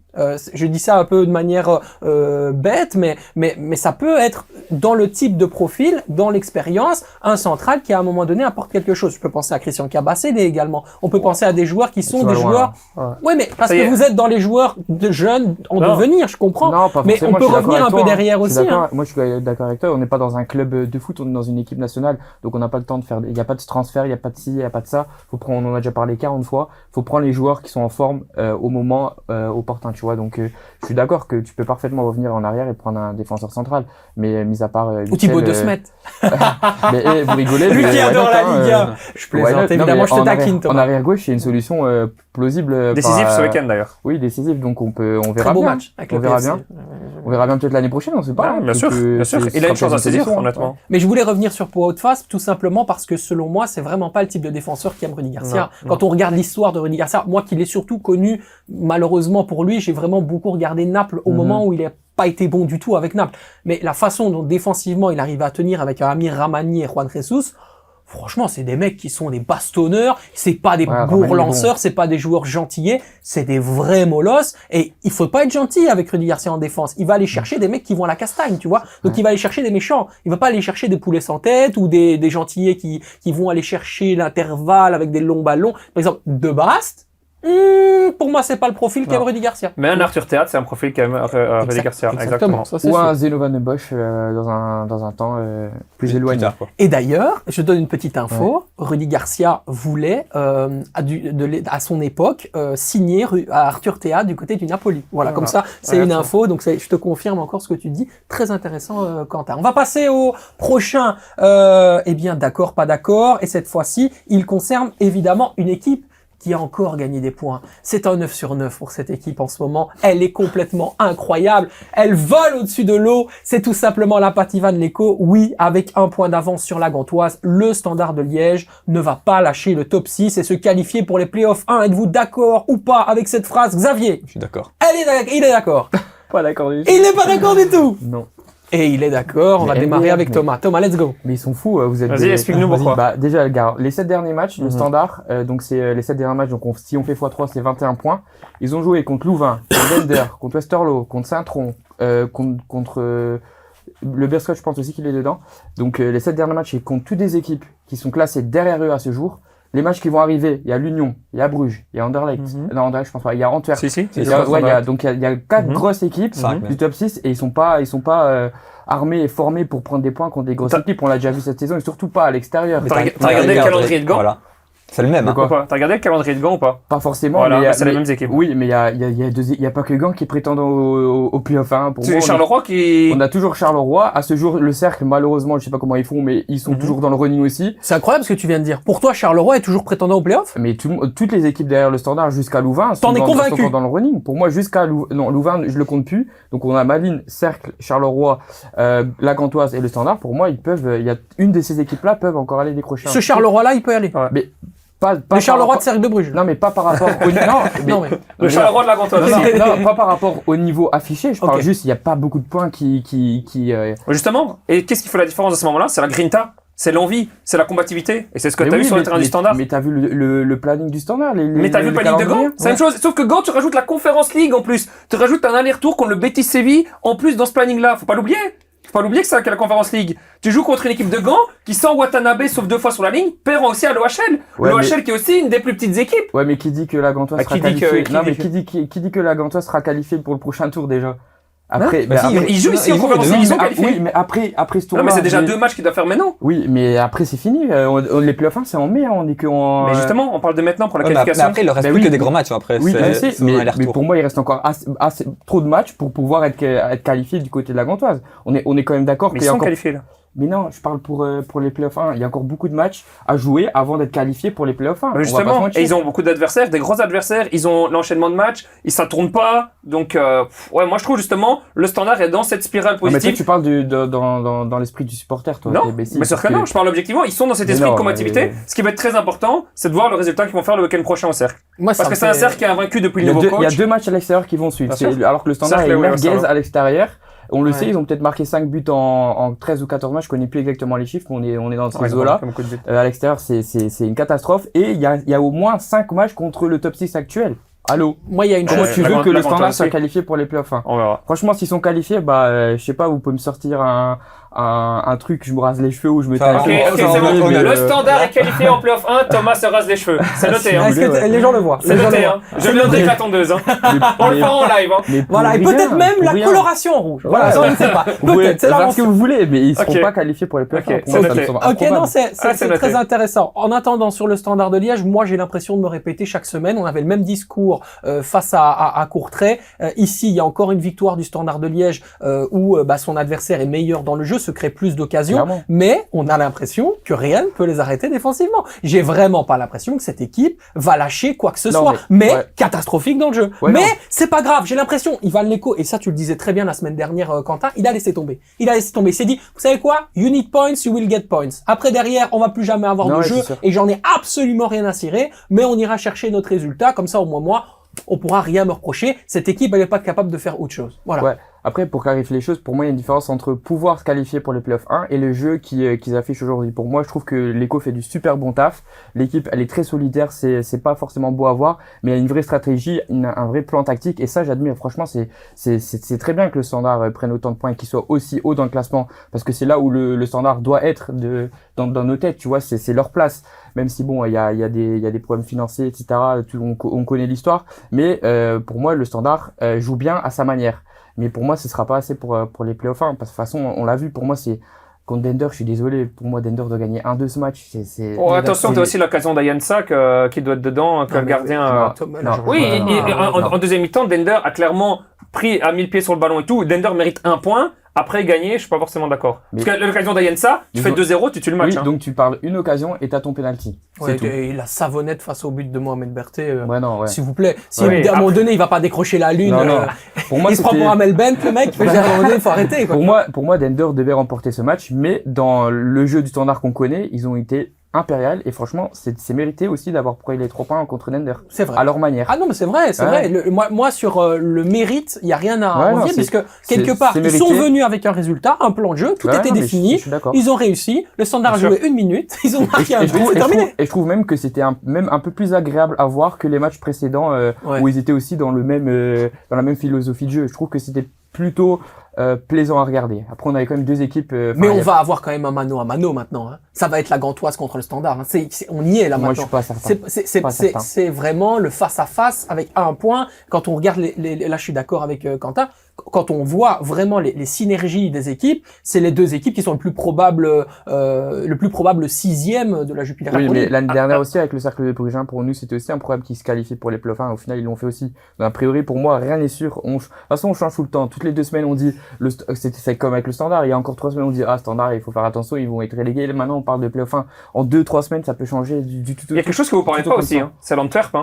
Je dis ça un peu de manière bête, mais ça peut être dans le type de profil, dans l'expérience, un central qui à un moment donné apporte quelque chose. Je peux penser à Christian Cabasséné également. On peut penser à des joueurs qui sont vas des loin, joueurs. là. Ouais, mais parce Ça y que est. vous êtes dans les joueurs de jeunes en Non. devenir, je comprends. Non, pas Mais forcément, on peut je suis d'accord revenir avec un peu toi, derrière Je suis aussi, d'accord. hein. Moi, je suis d'accord avec toi. On n'est pas dans un club de foot, on est dans une équipe nationale, donc on n'a pas le temps de faire. Il n'y a pas de transfert, il n'y a pas de ci, il n'y a pas de ça. On en a déjà parlé 40 fois. Faut prendre les joueurs qui sont en forme au moment opportun, tu vois. Donc, je suis d'accord que tu peux parfaitement revenir en arrière et prendre un défenseur central, mais mis à part. Ou Thibaut de Smet. Mais vous rigolez. Lui mais qui why adore not, la hein, Ligue 1. Je why plaisante, not. Non, évidemment, mais je te en taquine, arrière- En Thomas. arrière gauche, c'est une solution plausible. Décisif par, ce week-end d'ailleurs. Oui, décisif. Donc on verra Très beau bien. match avec On le verra PSC. bien. On verra bien peut-être l'année prochaine, on sait pas. Ouais, bien sûr, Donc, bien sûr. ce Il a sera une chance à peut-être saisir, solution, honnêtement. Mais je voulais revenir sur Pau Haute-Face, tout simplement parce que selon moi, c'est vraiment pas le type de défenseur qui aime Rudy Garcia. Non, Quand on regarde l'histoire de Rudy Garcia, moi qui l'ai surtout connu, malheureusement pour lui, j'ai vraiment beaucoup regardé Naples au moment où il a pas été bon du tout avec Naples. Mais la façon dont défensivement il arrive à tenir avec un Amir Ramani et Juan Jesus, franchement, c'est des mecs qui sont des bastonneurs, c'est pas des Ouais, bourgs Romain, lanceurs, c'est pas des joueurs gentillés, c'est des vrais molosses. Et il faut pas être gentil avec Rudy Garcia en défense. Il va aller chercher des mecs qui vont à la castagne, tu vois. Donc il va aller chercher des méchants. Il va pas aller chercher des poulets sans tête ou des gentillés qui vont aller chercher l'intervalle avec des longs ballons. Par exemple, De Bast, pour moi, c'est pas le profil qu'aime Rudy Garcia. Mais un Arthur Théâtre, c'est un profil quand même Rudy Garcia. Exactement. Ça, c'est Ou sûr. un Zenovan de Bosch dans un temps plus éloigné. tard, quoi. Et d'ailleurs, je donne une petite info. Rudy Garcia voulait, à son époque, signer à Arthur Théâtre du côté du Napoli. Voilà, comme ça, c'est une info. Donc, je te confirme encore ce que tu dis. Très intéressant, Quentin. On va passer au prochain. Eh bien, d'accord, pas d'accord. Et cette fois-ci, il concerne évidemment une équipe qui a encore gagné des points. C'est un 9 sur 9 pour cette équipe en ce moment. Elle est complètement incroyable. Elle vole au-dessus de l'eau. C'est tout simplement la Pativan Lecco. Oui, avec un point d'avance sur la Gantoise, le Standard de Liège ne va pas lâcher le top 6 et se qualifier pour les playoffs 1. Êtes-vous d'accord ou pas avec cette phrase, Xavier? Je suis d'accord. Il est d'accord. Pas d'accord du tout. Il n'est pas d'accord du tout. Non. Et il est d'accord. On va Mais démarrer NBA, avec mais- Thomas. Thomas, let's go. Mais ils sont fous, vous êtes. Vas-y, explique-nous pourquoi. Bah, déjà, regarde, les 7 derniers matchs, le standard, donc c'est les 7 derniers matchs, donc si on fait x3, c'est 21 points. Ils ont joué contre Louvain, contre Bender, contre Westerlo, contre Saint-Tron, contre le Berscott, je pense aussi qu'il est dedans. Donc les 7 derniers matchs, c'est contre toutes des équipes qui sont classées derrière eux à ce jour. Les matchs qui vont arriver, il y a l'Union, il y a Bruges, il y a Anderlecht. Non, Anderlecht, je pense pas. Il y a Antwerp. Si. Il y a, ouais, il y a 4 grosses équipes Cinq, du top 6 et ils sont pas armés et formés pour prendre des points contre des grosses équipes. On l'a déjà vu cette saison et surtout pas à l'extérieur. T'as regardé le calendrier de Gand? Voilà. C'est le même. De Hein. quoi? Ou pas T'as regardé le calendrier de Gand ou pas? Pas forcément, Voilà, mais c'est les mêmes équipes. Oui, mais il y a pas que Gand qui est prétendant au playoff 1. Pour moi, C'est Charleroi qui... on a toujours Charleroi. À ce jour, le cercle, malheureusement, je sais pas comment ils font, mais ils sont toujours dans le running aussi. C'est incroyable ce que tu viens de dire. Pour toi, Charleroi est toujours prétendant au playoff? Mais toutes les équipes derrière le standard jusqu'à Louvain T'en es convaincu? sont encore dans le running. Pour moi, jusqu'à Louvain, je le compte plus. Donc on a Malines, Cercle, Charleroi, la Gantoise et le standard. Pour moi, il y a une de ces équipes-là peuvent encore aller décrocher. Ce Charleroi-là, il peut y aller. Mais pas Le Charleroi de par Cercle de Bruges. Non, mais pas par rapport au Non, mais Le Charleroi de la Gantoise. non, pas par rapport au niveau affiché. Je parle Ok. juste, il y a pas beaucoup de points qui Justement, et qu'est-ce qui fait la différence à ce moment-là? C'est la grinta, c'est l'envie, c'est la combativité. Et c'est ce que Mais t'as oui, vu sur le terrain du standard. Mais t'as vu le planning du standard, Mais t'as vu le planning de Gand? calendrier C'est la même chose. Sauf que Gand, tu rajoutes la Conference League en plus. Tu rajoutes un aller-retour contre le Betis Séville en plus dans ce planning-là. Faut pas l'oublier. Faut pas l'oublier que c'est la Conference League. Tu joues contre une équipe de Gand qui, sans Watanabe, sauf 2 fois sur la ligne, perd aussi à l'OHL. Ouais, L'OHL qui est aussi une des plus petites équipes. Ouais, mais qui dit que la Gantoise Ah, sera qui dit que- qualifiée? qui Non, dit mais que- qui dit que la Gantoise sera qualifiée pour le prochain tour déjà? Après, Bah si, Ils jouent ici en ils jouent Conference les League, ils sont mais, qualifiés. oui, mais après ce tour-là. Non, mais c'est déjà 2 matchs qu'ils doivent faire maintenant. Oui, mais après c'est fini. Les playoffs 1, c'est en mai, hein, on est que en. Mais justement, on parle de maintenant pour la Ouais, mais qualification. après, il leur reste Bah plus oui, que des mais- grands matchs. Après, Oui, je sais, c'est un mais aller-retour. pour moi, il reste encore assez trop de matchs pour pouvoir être qualifié du côté de la Gantoise. On est quand même d'accord Mais qu'il ils y a sont encore. qualifiés là. Mais non, je parle pour les playoffs 1. Il y a encore beaucoup de matchs à jouer avant d'être qualifié pour les playoffs 1. On va pas se Justement, mentir. et ils ont beaucoup d'adversaires, des gros adversaires, ils ont l'enchaînement de matchs, ça tourne pas, donc ouais, moi je trouve justement le standard est dans cette spirale Non, mais toi, positive. tu parles dans l'esprit du supporter, toi. Non, t'es imbécile, mais sûr que parce non, je parle objectivement, ils sont dans cet Mais esprit non, de combativité. mais- Ce qui va être très important, c'est de voir le résultat qu'ils vont faire le week-end prochain au cercle. moi, ça Parce me que c'est un fait- cercle qui a vaincu depuis Il le y a nouveau il y a coach. 2 matchs à l'extérieur qui vont suivre. Bien sûr. Alors que le standard Cercle, est ouais, merguez ouais, ça va. à l'extérieur. On le Ouais. sait, ils ont peut-être marqué 5 buts en 13 ou 14 matchs. Je connais plus exactement les chiffres, mais on est dans ces Ouais, eaux-là. comme coup de but. À l'extérieur, c'est une catastrophe. Et il y a au moins 5 matchs contre le top 6 actuel. Allô? Moi, il y a une Comment chose. tu la veux grande- que la le grande standard soit aussi. qualifié pour les playoffs 1? On verra. Franchement, s'ils sont qualifiés, je sais pas, vous pouvez me sortir un truc, je me rase les cheveux ou je me Ça va. taille. Ok, on- ok, on- c'est on- bon. on- Le standard est qualifié en playoff 1, Thomas se rase les cheveux. C'est noté, hein. Est-ce que ouais. les gens le voient? C'est Les gens le noté, voient. hein. Je viendrai avec la tondeuse, hein. On le fera en live, hein. Mais pour Voilà, et rien, peut-être même pour la rien. coloration en rouge. Voilà, Ouais. ça on ne sait pas. Vous pouvez Peut-être, c'est faire là ce que vous voulez, mais ils seront Ok. pas qualifiés pour les playoffs. Ok, Pour moi, c'est ça me noté. semble Ok, improbable. non, c'est c'est noté. très intéressant. En attendant, sur le Standard de Liège, moi, j'ai l'impression de me répéter chaque semaine. On avait le même discours face à Courtrai. Ici, il y a encore une victoire du Standard de Liège où son adversaire est meilleur dans le jeu, se crée plus d'occasions. Clairement. Mais on a l'impression que rien ne peut les arrêter défensivement. J'ai vraiment pas l'impression que cette équipe va lâcher quoi que ce Non, soit. Mais ouais. catastrophique dans le jeu. Ouais, mais non. c'est pas grave. J'ai l'impression, Ivan Leko, et ça tu le disais très bien la semaine dernière, Quentin, il a laissé tomber. Il a laissé tomber. Il s'est dit, vous savez quoi? You need points, you will get points. Après derrière, on va plus jamais avoir Non, de ouais, jeu c'est sûr. et j'en ai absolument rien à cirer. Mais on ira chercher notre résultat. Comme ça, au moins moi, on pourra rien me reprocher. Cette équipe, elle est pas capable de faire autre chose. Voilà. Ouais. Après, pour clarifier les choses, pour moi, il y a une différence entre pouvoir se qualifier pour les playoffs 1 et le jeu qu'ils affichent aujourd'hui. Pour moi, je trouve que l'Eco fait du super bon taf. L'équipe, elle est très solidaire, c'est pas forcément beau à voir, mais il y a une vraie stratégie, un vrai plan tactique, et ça, j'admire. Franchement, c'est très bien que le Standard prenne autant de points et qu'il soit aussi haut dans le classement, parce que c'est là où le Standard doit être dans nos têtes, tu vois, c'est leur place. Même si bon, il y a des problèmes financiers, etc. On connaît l'histoire, mais pour moi, le Standard joue bien à sa manière. Mais pour moi, ce sera pas assez pour les playoffs 1, parce que de toute façon, on l'a vu, pour moi, c'est contre Dender, je suis désolé, pour moi, Dender doit gagner 1-2 ce match. Oh, attention, t'as aussi l'occasion d'Ayansa qui doit être dedans, que le gardien... Oui, en deuxième mi-temps, Dender a clairement a mis le pied sur le ballon et tout. Dender mérite 1 point. Après, gagner, je suis pas forcément d'accord. Parce que l'occasion d'Ayansa, tu fais 2-0, tu tues le match. Oui, donc tu parles une occasion et t'as ton penalty. Ouais, et la savonnette face au but de Mohamed Berté. Ouais. S'il vous plaît. Si à un moment donné, il va pas décrocher la lune. Non. Pour moi, il se prend pour Amel Bent, le mec. À un moment donné, il faut arrêter, quoi. Pour moi, Dender devait remporter ce match, mais dans le jeu du Standard qu'on connaît, ils ont été impérial, et franchement c'est mérité aussi d'avoir pris les 3 points contre Dender. C'est vrai. À leur manière. Ah non, mais c'est vrai. Moi sur le mérite, il y a rien à envier, parce que quelque part ils sont venus avec un résultat, un plan de jeu, tout était défini, je suis ils ont réussi, le Standard a joué 1 minute, ils ont marqué un but, c'est terminé. Et je trouve même que c'était même un peu plus agréable à voir que les matchs précédents où ils étaient aussi dans dans la même philosophie de jeu. Je trouve que c'était plutôt plaisant à regarder. Après, on avait quand même 2 équipes. Mais on va avoir quand même un mano à mano maintenant. Hein. Ça va être la Gantoise contre le Standard. Hein. On y est là Moi, maintenant. je suis pas certain. C'est vraiment le face à face avec 1 point. Quand on regarde là, je suis d'accord avec Quentin. Quand on voit vraiment les synergies des équipes, c'est les 2 équipes qui sont le plus probable 6e de la Jupiler. Oui, mais l'année dernière aussi avec le Cercle de Bruges, pour nous, c'était aussi un problème qui se qualifie pour les playoffs 1. Au final, ils l'ont fait aussi. Donc, a priori, pour moi, rien n'est sûr. De toute façon, on change tout le temps. Toutes les 2 semaines, on dit c'est comme avec le Standard. Il y a encore 3 semaines, on dit Standard, il faut faire attention, ils vont être relégués. Maintenant, on parle de playoff 1. En 2-3 semaines, ça peut changer du tout. Il y a quelque chose que vous parlez pas aussi, c'est l'Antwerp.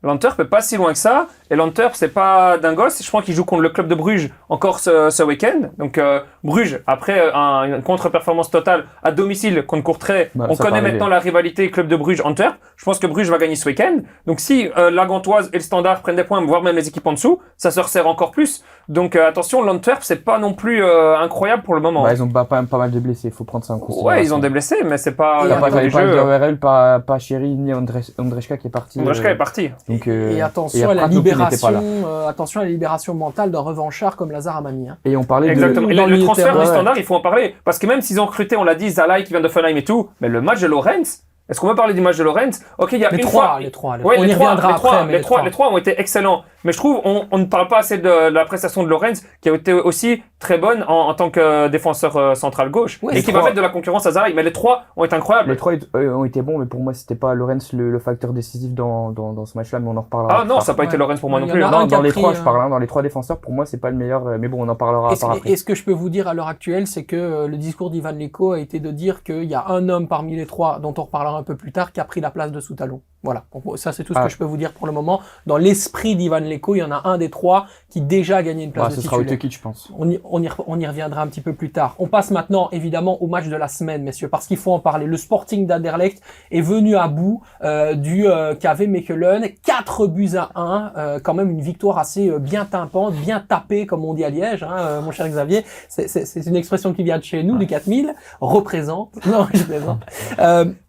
L'Antwerp est pas si loin que ça, et l'Antwerp c'est pas d'un gosse. Je crois qu'il joue contre le club de Bruges encore ce week-end. Donc Bruges, après une contre-performance totale à domicile contre Courtrai, on connaît maintenant la rivalité club de Bruges-Antwerp. Je pense que Bruges va gagner ce week-end. Donc si la Gantoise et le Standard prennent des points, voire même les équipes en dessous, ça se resserre encore plus. Donc attention, l'Antwerp c'est pas non plus incroyable pour le moment. Ils ont quand même pas mal de blessés, il faut prendre ça en considération. Ouais, ils ont des blessés, mais c'est pas... Il n'y a pas Chéri ni Ondrejka qui est parti. Ondrejka est parti. Donc, et attention à la libération mentale d'un revanchard comme Lazare Amami. Hein. Et on parlait exactement. Le transfert du Standard, il faut en parler. Parce que même s'ils ont recruté, on l'a dit, Zalaï qui vient de Fenheim et tout, mais le match de Lorenz, est-ce qu'on peut parler du match de Lorenz? Ok, il y a les trois. Les trois. On y reviendra après. Les trois ont été excellents. Mais je trouve, on ne parle pas assez de la prestation de Lorenz, qui a été aussi très bonne en tant que défenseur central gauche. Et qui va mettre de la concurrence à Zalaï. Mais les 3 ont été incroyables. Les 3 ont été bons, mais pour moi, c'était pas Lorenz le facteur décisif dans ce match-là, mais on en reparlera. Ah non, ça n'a pas été Lorenz pour moi non plus. Non, dans les 3, je parle, dans les 3 défenseurs, pour moi, c'est pas le meilleur, mais bon, on en parlera après. Et ce que je peux vous dire à l'heure actuelle, c'est que le discours d'Ivan Leko a été de dire qu'il y a un homme parmi les 3, dont on reparlera un peu plus tard, qui a pris la place de Soutalon. Voilà. Donc, ça, c'est tout ce que je peux vous dire pour le moment. Dans l'esprit d'Ivan Leko, il y en a un des 3 qui déjà a gagné une place de titulaire. Ce sera Otekic, je pense. On y reviendra un petit peu plus tard. On passe maintenant, évidemment, au match de la semaine, messieurs, parce qu'il faut en parler. Le Sporting d'Anderlecht est venu à bout du KV Mechelen. 4-1. Quand même une victoire assez bien tympante, bien tapée, comme on dit à Liège, mon cher Xavier. C'est une expression qui vient de chez nous, du 4000. Représente. Non, je plaisante.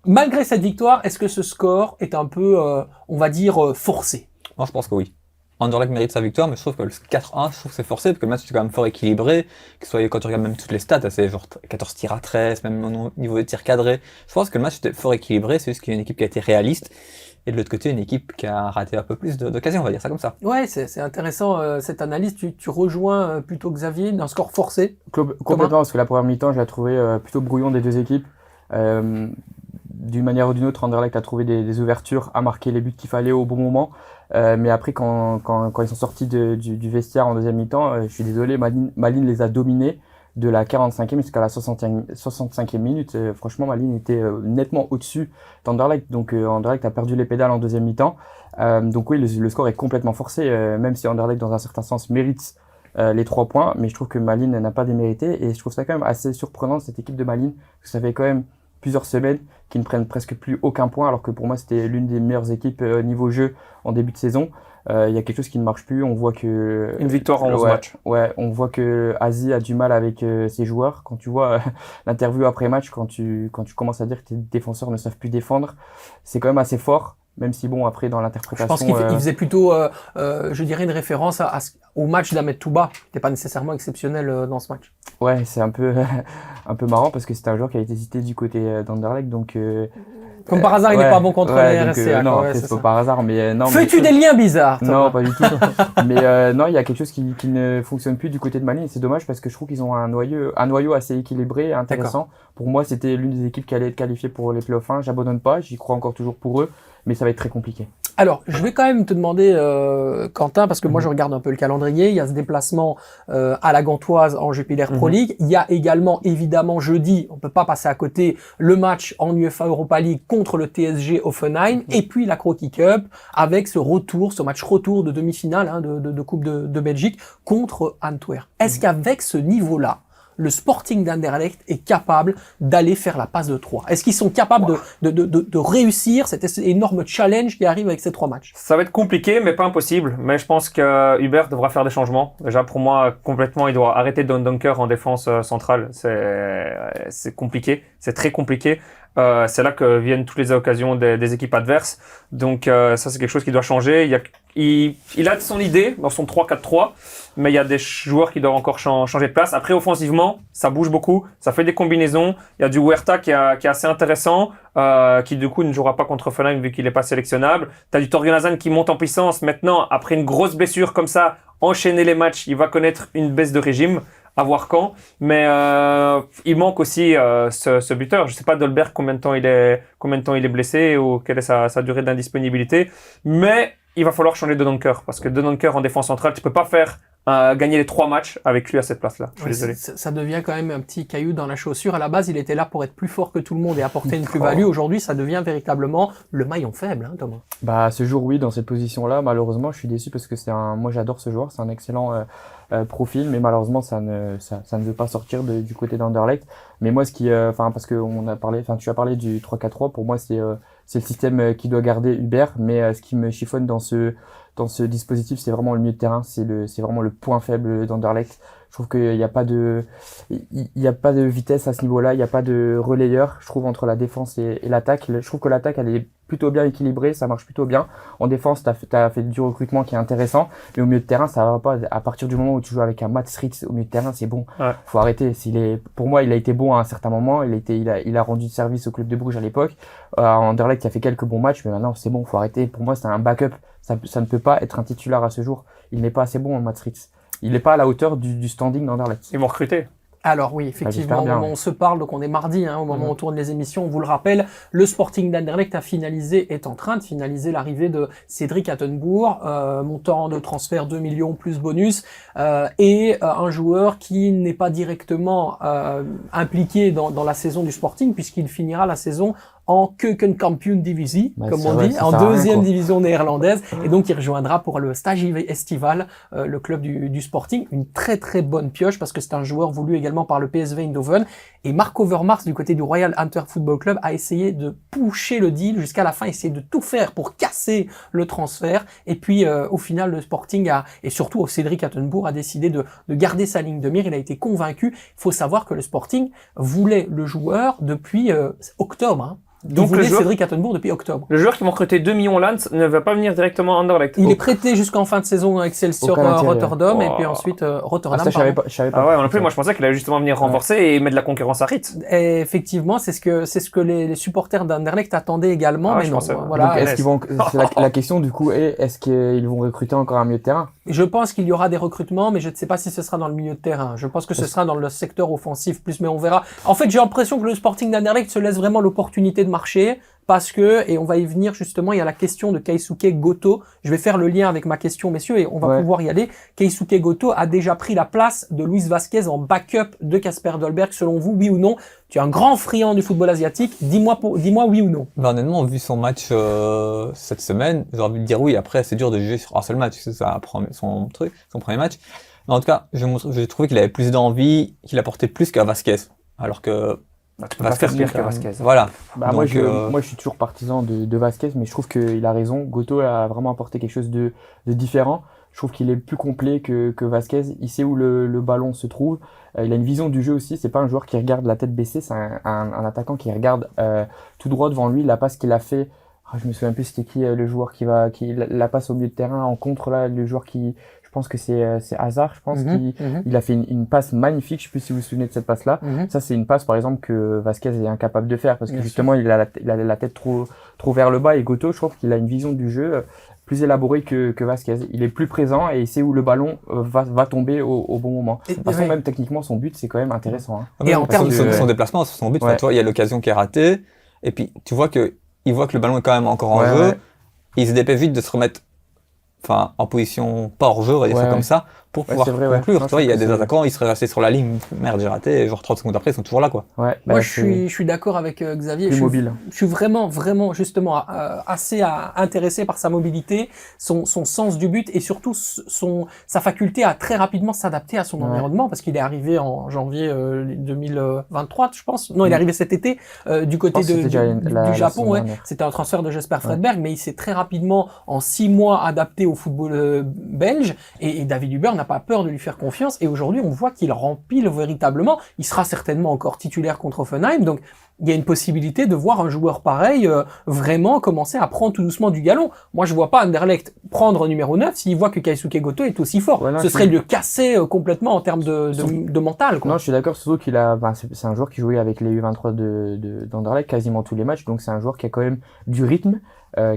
Malgré cette victoire, est-ce que ce score est un peu, on va dire, forcé? Moi, je pense que oui. Anderlecht mérite sa victoire, mais je trouve que le 4-1, je trouve que c'est forcé, parce que le match est quand même fort équilibré, que ce soit quand tu regardes même toutes les stats, c'est genre 14 tirs à 13, même au niveau des tirs cadrés. Je pense que le match était fort équilibré, c'est juste qu'il y a une équipe qui a été réaliste, et de l'autre côté, une équipe qui a raté un peu plus d'occasions, on va dire ça comme ça. Ouais, c'est intéressant, cette analyse. Tu rejoins plutôt Xavier d'un score forcé? Complètement, parce que la première mi-temps, je l'ai trouvé plutôt brouillon des 2 équipes. D'une manière ou d'une autre, Anderlecht a trouvé des ouvertures, a marqué les buts qu'il fallait au bon moment. Mais après, quand ils sont sortis du vestiaire en deuxième mi-temps, je suis désolé, Malines les a dominés de la 45e jusqu'à la 65e minute. Franchement, Malines était nettement au-dessus d'Anderlecht. Donc Anderlecht a perdu les pédales en deuxième mi-temps. Donc oui, le score est complètement forcé, même si Anderlecht, dans un certain sens, mérite les 3 points. Mais je trouve que Malines n'a pas démérité. Et je trouve ça quand même assez surprenant, cette équipe de Malines, parce que ça fait quand même plusieurs semaines qui ne prennent presque plus aucun point, alors que pour moi c'était l'une des meilleures équipes niveau jeu en début de saison. Il y a quelque chose qui ne marche plus. On voit que Une victoire en 11 matchs. Ouais, on voit que Asie a du mal avec ses joueurs. Quand tu vois l'interview après match, quand tu commences à dire que tes défenseurs ne savent plus défendre, c'est quand même assez fort. Même si bon, après dans Je l'interprétation, pense qu'il faisait plutôt, je dirais, une référence au match d'Ahmed Touba, qui n'était pas nécessairement exceptionnel dans ce match. ouais, c'est un peu un peu marrant parce que c'est un joueur qui a été cité du côté d'Anderlecht, donc Comme par hasard, il n'est pas bon contre les donc, RSCA. non, quoi, ouais, après, c'est c'est pas ça. par hasard, mais non. Fais-tu des liens bizarres, Thomas? Non, pas du tout. Mais non, il y a quelque chose qui ne fonctionne plus du côté de Mali. Et c'est dommage parce que je trouve qu'ils ont un noyau assez équilibré et intéressant. Pour moi, c'était l'une des équipes qui allait être qualifiée pour les playoffs 1. J'abandonne pas, j'y crois encore toujours pour eux, mais ça va être très compliqué. Alors, je vais quand même te demander, Quentin, parce que moi je regarde un peu le calendrier, il y a ce déplacement à la Gantoise en Jupiler Pro League, il y a également, évidemment, jeudi, on peut pas passer à côté, le match en UEFA Europa League contre le TSG Hoffenheim, et puis la Croquis Cup, avec ce match retour de demi-finale de Coupe de Belgique contre Antwerp. Est-ce qu'avec ce niveau-là, le Sporting d'Anderlecht est capable d'aller faire la passe de 3? Est-ce qu'ils sont capables de réussir cet énorme challenge qui arrive avec ces 3 matchs? Ça va être compliqué, mais pas impossible. Mais je pense que Hubert devra faire des changements. Déjà, pour moi, complètement, il doit arrêter Don Dunker en défense centrale. C'est compliqué. C'est très compliqué. C'est là que viennent toutes les occasions des équipes adverses. Donc, ça, c'est quelque chose qui doit changer. Il a son idée dans son 3-4-3, mais il y a des joueurs qui doivent encore changer de place. Après, offensivement, ça bouge beaucoup. Ça fait des combinaisons. Il y a du Huerta qui est assez intéressant, qui du coup ne jouera pas contre Offenheim vu qu'il est pas sélectionnable. T'as du Torgan Hazan qui monte en puissance. Maintenant, après une grosse blessure comme ça, enchaîner les matchs, il va connaître une baisse de régime. À voir quand, mais il manque aussi ce buteur. Je sais pas Dolberg combien de temps il est blessé ou quelle est sa durée d'indisponibilité, mais il va falloir changer de Donker parce que de Donker en défense centrale, tu peux pas faire gagner les 3 matchs avec lui à cette place-là. Je suis désolé. Ça devient quand même un petit caillou dans la chaussure. À la base, il était là pour être plus fort que tout le monde et apporter une plus-value. Aujourd'hui, ça devient véritablement le maillon faible, hein, Thomas. Bah, ce jour, oui, dans cette position-là, malheureusement, je suis déçu parce que moi, j'adore ce joueur, c'est un excellent profil, mais malheureusement, ça ne veut pas sortir du côté d'Anderlecht. Mais moi, parce que tu as parlé du 3-4-3, pour moi, c'est le système qui doit garder Hubert, mais ce qui me chiffonne dans ce dispositif, c'est vraiment le milieu de terrain, c'est vraiment le point faible d'Anderlecht. Je trouve qu'il n'y a pas de vitesse à ce niveau-là, il n'y a pas de relayeur, je trouve, entre la défense et l'attaque. Je trouve que l'attaque, elle est plutôt bien équilibrée, ça marche plutôt bien. En défense, t'as fait du recrutement qui est intéressant, mais au milieu de terrain, ça va pas. À partir du moment où tu joues avec un Matt Ritz au milieu de terrain, c'est bon. Ouais. Faut arrêter. Pour moi, il a été bon à un certain moment, il a rendu service au club de Bruges à l'époque. Anderlecht qui a fait quelques bons matchs, mais maintenant, c'est bon, faut arrêter. Pour moi, c'est un backup. Ça ne peut pas être un titulaire à ce jour. Il n'est pas assez bon, Matt Ritz. Il n'est pas à la hauteur du standing d'Anderlecht. Ils vont recruter. Alors oui, effectivement, au moment où on se parle, donc on est mardi, au moment où on tourne les émissions, on vous le rappelle, le Sporting d'Anderlecht est en train de finaliser l'arrivée de Cédric Attenbourg, montant de transfert 2 millions plus bonus, et un joueur qui n'est pas directement impliqué dans la saison du Sporting, puisqu'il finira la saison en Keukenkampioen-divisie, comme on dit, en deuxième division néerlandaise, et donc il rejoindra pour le stage estival le club du Sporting, une très très bonne pioche parce que c'est un joueur voulu également par le PSV Eindhoven, et Marc Overmars du côté du Royal Antwerp Football Club a essayé de pusher le deal jusqu'à la fin, essayer de tout faire pour casser le transfert, et puis au final le Sporting et surtout Cédric Attenbourg a décidé de garder sa ligne de mire, il a été convaincu. Il faut savoir que le Sporting voulait le joueur depuis octobre, Donc Cédric Attenbourg depuis octobre. Le joueur qui m'a recruté 2 millions Lance ne va pas venir directement à Anderlecht. Il est prêté jusqu'en fin de saison à Excelsior Rotterdam et puis ensuite Rotterdam. Ah, ça, je savais pas. Ah ouais, moi je pensais qu'il allait justement venir renforcer et mettre de la concurrence à Ritz. Et effectivement, c'est ce que les supporters d'Anderlecht attendaient également, mais non. Voilà. Donc, la question du coup est-ce qu'ils vont recruter encore un milieu de terrain? Je pense qu'il y aura des recrutements, mais je ne sais pas si ce sera dans le milieu de terrain. Je pense que ce sera dans le secteur offensif plus, mais on verra. En fait, j'ai l'impression que le Sporting d'Anderlecht se laisse vraiment l'opportunité de marcher. Parce que, et on va y venir justement, il y a la question de Keisuke Goto. Je vais faire le lien avec ma question, messieurs, et on va pouvoir y aller. Keisuke Goto a déjà pris la place de Luis Vasquez en backup de Kasper Dolberg. Selon vous, oui ou non? Tu es un grand friand du football asiatique. Dis-moi oui ou non. Honnêtement, vu son match cette semaine, j'ai envie de dire oui. Après, c'est dur de juger sur un seul match. C'est ça, son premier match. Mais en tout cas, j'ai trouvé qu'il avait plus d'envie, qu'il apportait plus qu'à Vasquez. Alors que Tu peux pas Vasquez, faire pire c'est que quand même- Vasquez. Voilà. Bah, Donc, moi, je suis toujours partisan de Vasquez, mais je trouve qu'il a raison. Goto a vraiment apporté quelque chose de différent. Je trouve qu'il est plus complet que Vasquez. Il sait où le ballon se trouve. Il a une vision du jeu aussi. C'est pas un joueur qui regarde la tête baissée. C'est un attaquant qui regarde tout droit devant lui. La passe qu'il a fait. Je me souviens plus c'était qui le joueur qui la passe au milieu de terrain en contre là. Le joueur qui, je pense que c'est Hazard. Je pense il a fait une passe magnifique. Je sais plus si vous vous souvenez de cette passe là. Ça, c'est une passe, par exemple, que Vasquez est incapable de faire parce que Bien justement, il a la tête trop vers le bas. Et Goto, je trouve qu'il a une vision du jeu plus élaborée que Vasquez. Il est plus présent et il sait où le ballon va tomber au bon moment. De toute façon, même techniquement, son but, c'est quand même intéressant. Hein. Et en termes de son déplacement, son but, Ouais. tu vois, il y a l'occasion qui est ratée, et puis tu vois que il voit que le ballon est quand même encore en Ouais, jeu. ouais. Il se dépêche vite de se remettre, en position pas hors jeu, on va dire ça comme ça, pour pouvoir c'est vrai, ouais. conclure. Non, Tu vois, je il y a trouve que des c'est- attaquants, ils seraient restés sur la ligne, merde, j'ai raté, et genre 30 secondes après, ils sont toujours là, quoi. Ouais, Moi, bah, je suis d'accord avec Xavier. plus Je suis- mobile. Je suis vraiment, justement, assez intéressé par sa mobilité, son sens du but et surtout sa faculté à très rapidement s'adapter à son Ouais. environnement parce qu'il est arrivé en janvier 2023, je pense. Non, il est arrivé cet été du côté Je pense que c'était déjà du la Japon. saison Ouais. dernière. C'était un transfert de Jesper Fredberg, mais il s'est très rapidement, en 6 mois, adapté au football belge et David Huber n'a pas peur de lui faire confiance et aujourd'hui, on voit qu'il remplit véritablement. Il sera certainement encore titulaire contre Offenheim, donc il y a une possibilité de voir un joueur pareil vraiment commencer à prendre tout doucement du galon. Moi, je vois pas Anderlecht prendre numéro 9 s'il voit que Keisuke Goto est aussi fort. Ouais, non, Ce serait le casser complètement en termes de mental. Quoi. Non, je suis d'accord, surtout qu'il a, c'est un joueur qui jouait avec les U23 d'Anderlecht quasiment tous les matchs, donc c'est un joueur qui a quand même du rythme,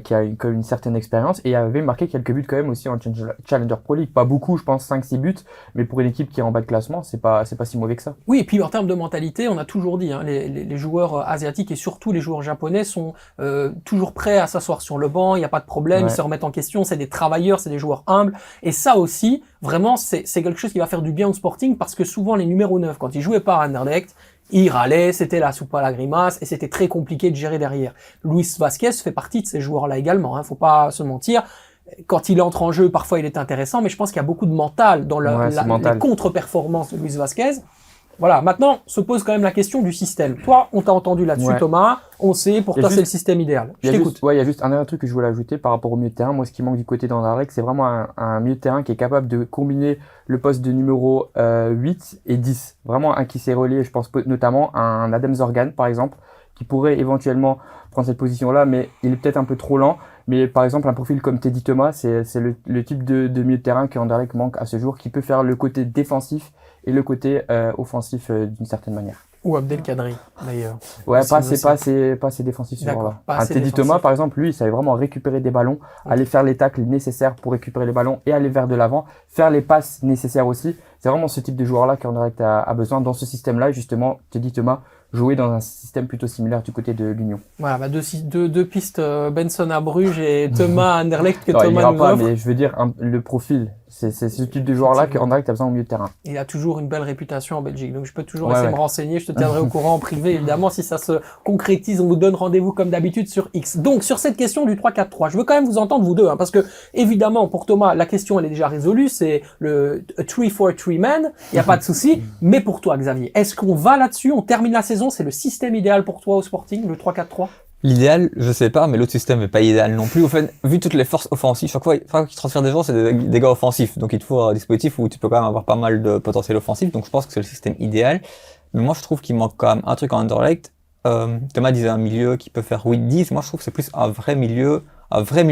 qui a quand même une certaine expérience, et avait marqué quelques buts quand même aussi en Challenger Pro League. Pas beaucoup, je pense 5-6 buts, mais pour une équipe qui est en bas de classement, c'est pas si mauvais que ça. Oui, et puis en termes de mentalité, on a toujours dit, hein, les joueurs asiatiques et surtout les joueurs japonais sont toujours prêts à s'asseoir sur le banc, il n'y a pas de problème, Ouais. ils se remettent en question, c'est des travailleurs, c'est des joueurs humbles, et ça aussi, vraiment, c'est quelque chose qui va faire du bien au Sporting, parce que souvent les numéros 9, quand ils jouaient pas à Anderlecht, ils râlaient, c'était la soupe à la grimace, et c'était très compliqué de gérer derrière. Luis Vasquez fait partie de ces joueurs-là également, hein, faut pas se mentir. Quand il entre en jeu, parfois il est intéressant, mais je pense qu'il y a beaucoup de mental dans Ouais, c'est mental. les contre-performances de Luis Vasquez. Voilà, maintenant se pose quand même la question du système. Toi, on t'a entendu là-dessus, Ouais. Thomas, on sait, pour Il y a toi c'est juste- le système idéal. Je Il y a t'écoute. il y a juste un dernier truc que je voulais ajouter par rapport au milieu de terrain. Moi, ce qui manque du côté d'Anderlecht, c'est vraiment un milieu de terrain qui est capable de combiner le poste de numéro 8 et 10. Vraiment un qui s'est relié, je pense notamment à un Adem Zorgan, par exemple, qui pourrait éventuellement prendre cette position-là, mais il est peut-être un peu trop lent. Mais par exemple, un profil comme Teddy Thomas, c'est le type de milieu de terrain que Anderlecht manque à ce jour, qui peut faire le côté défensif et le côté offensif d'une certaine manière. Ou Abdelkadri, d'ailleurs. Ouais, Aussi, pas assez défensif ce D'accord, joueur-là. pas assez Teddy défensif. Thomas, par exemple, lui, il savait vraiment récupérer des ballons, aller faire les tacles nécessaires pour récupérer les ballons et aller vers de l'avant, faire les passes nécessaires aussi. C'est vraiment ce type de joueur-là qu'Anderlecht a besoin dans ce système-là. Et justement, Teddy Thomas jouer dans un système plutôt similaire du côté de l'Union. Voilà, bah deux pistes, Benson à Bruges et Thomas à Anderlecht que Non, il Thomas ira nous pas, offre. mais je veux dire le profil. C'est ce type de joueur-là qu'Anderlecht a besoin au milieu de terrain. Il a toujours une belle réputation en Belgique, donc je peux toujours Ouais, essayer ouais. de me renseigner, je te tiendrai au courant en privé, évidemment, si ça se concrétise, on vous donne rendez-vous comme d'habitude sur X. Donc, sur cette question du 3-4-3, je veux quand même vous entendre vous deux, hein, parce que, évidemment, pour Thomas, la question, elle est déjà résolue, c'est le 3-4-3 man, il n'y a pas de souci, mais pour toi, Xavier, est-ce qu'on va là-dessus, on termine la saison, c'est le système idéal pour toi au Sporting, le 3-4-3? L'idéal, je sais pas, mais l'autre système est pas idéal non plus. Au fait, vu toutes les forces offensives, chaque fois qu'ils transfèrent des gens, c'est des gars offensifs. Donc il te faut un dispositif où tu peux quand même avoir pas mal de potentiel offensif. Donc je pense que c'est le système idéal. Mais moi, je trouve qu'il manque quand même un truc en Anderlecht. Thomas disait un milieu qui peut faire 8-10. Moi, je trouve que c'est plus un vrai milieu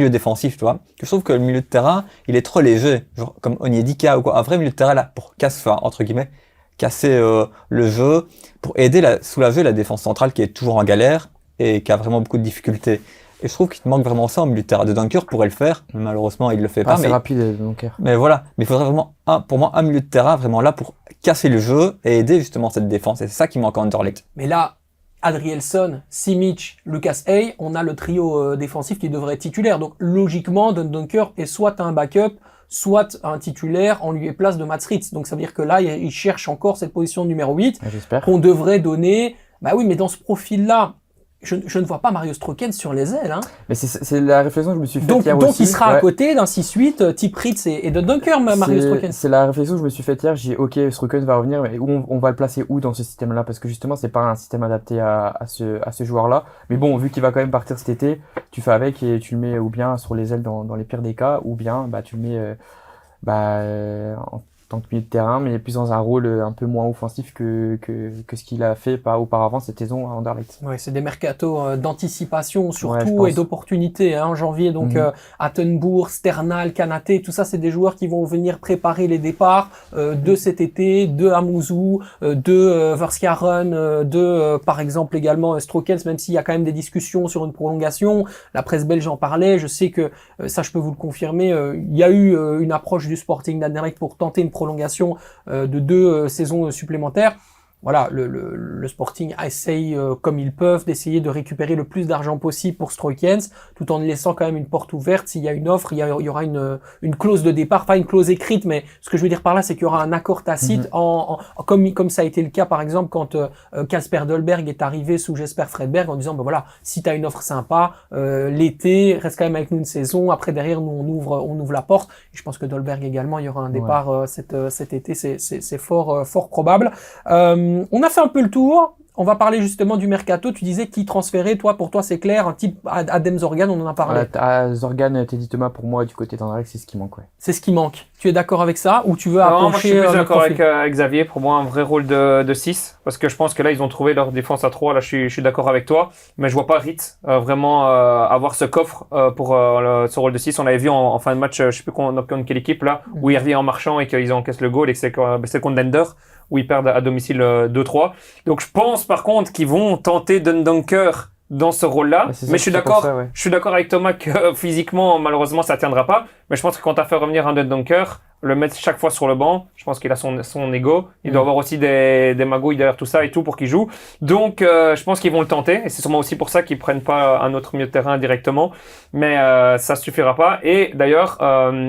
défensif, tu vois. Je trouve que le milieu de terrain, il est trop léger. Genre, comme Onyedika ou quoi. Un vrai milieu de terrain, là, pour entre guillemets, casser le jeu, pour soulager la défense centrale qui est toujours en galère et qui a vraiment beaucoup de difficultés. Et je trouve qu'il te manque vraiment ça au milieu de terrain. De Dunker pourrait le faire, mais malheureusement il le fait pas. C'est rapide, donc. Mais voilà, mais il faudrait vraiment pour moi un milieu de terrain vraiment là pour casser le jeu et aider justement cette défense. Et c'est ça qui manque en Anderlecht. Mais là, Adrielson, Simic, Lucas Hay, on a le trio défensif qui devrait être titulaire. Donc logiquement, Dunker est soit un backup, soit un titulaire en lieu et place de Mats Ritz. Donc ça veut dire que là, il cherche encore cette position numéro 8 J'espère. qu'on devrait donner. Bah oui, mais dans ce profil-là, je ne vois pas Mario Stroken sur les ailes. Hein. Mais c'est la réflexion que je me suis faite Donc, hier donc aussi. il sera à côté d'un 6-8 type Ritz et de Dunker, Mario Stroken. C'est la réflexion que je me suis faite hier. J'ai dit, ok, Stroken va revenir, mais on va le placer où dans ce système-là? Parce que justement, c'est pas un système adapté à ce joueur-là. Mais bon, vu qu'il va quand même partir cet été, tu fais avec et tu le mets ou bien sur les ailes dans les pires des cas, ou bien tu le mets en tant que milieu de terrain, mais plus dans un rôle un peu moins offensif que ce qu'il a fait auparavant cette saison à Anderlecht. Oui, c'est des mercatos d'anticipation surtout Ouais, et d'opportunités en janvier. Donc Attenbourg, Sternal, Kanaté, tout ça c'est des joueurs qui vont venir préparer les départs de cet été, de Amouzou, de Verskaren, par exemple également Strokens, même s'il y a quand même des discussions sur une prolongation. La presse belge en parlait, je sais que ça je peux vous le confirmer, il y a eu une approche du Sporting d'Anderlecht pour tenter une prolongation de 2 saisons supplémentaires. Voilà, le Sporting essaye comme ils peuvent d'essayer de récupérer le plus d'argent possible pour Stroikens, tout en laissant quand même une porte ouverte. S'il y a une offre, il y aura une clause de départ, pas une clause écrite, mais ce que je veux dire par là, c'est qu'il y aura un accord tacite, comme ça a été le cas par exemple quand Kasper Dolberg est arrivé sous Jesper Fredberg en disant voilà, si tu as une offre sympa, l'été, reste quand même avec nous une saison, après derrière nous on ouvre la porte. Et je pense que Dolberg également, il y aura un départ cet été, c'est fort probable. On a fait un peu le tour. On va parler justement du mercato. Tu disais qui transférer. Pour toi, c'est clair. Un type Adem Zorgan, on en a parlé. Zorgan, Teddy Thomas, pour moi, du côté d'Anderlecht, c'est ce qui manque. Ouais. C'est ce qui manque. Tu es d'accord avec ça ou tu veux approcher moi, je suis plus d'accord avec Xavier. Pour moi, un vrai rôle de 6. Parce que je pense que là, ils ont trouvé leur défense à 3. Là, je suis d'accord avec toi. Mais je vois pas Ritz vraiment avoir ce coffre pour ce rôle de 6. On l'avait vu en fin de match, je sais plus contre quelle équipe, là, où il revient en marchant et qu'ils encaissent le goal et que c'est contre Dender, où ils perdent à domicile 2-3. Donc je pense par contre qu'ils vont tenter Dunker dans ce rôle-là. Mais je suis d'accord, je suis d'accord avec Thomas que physiquement, malheureusement, ça tiendra pas. Mais je pense que quand tu as fait revenir un Dunker, le mettre chaque fois sur le banc, je pense qu'il a son ego. Il doit avoir aussi des magouilles derrière tout ça et tout pour qu'il joue. Donc, je pense qu'ils vont le tenter. Et c'est sûrement aussi pour ça qu'ils prennent pas un autre milieu de terrain directement. Mais ça suffira pas. Et d'ailleurs,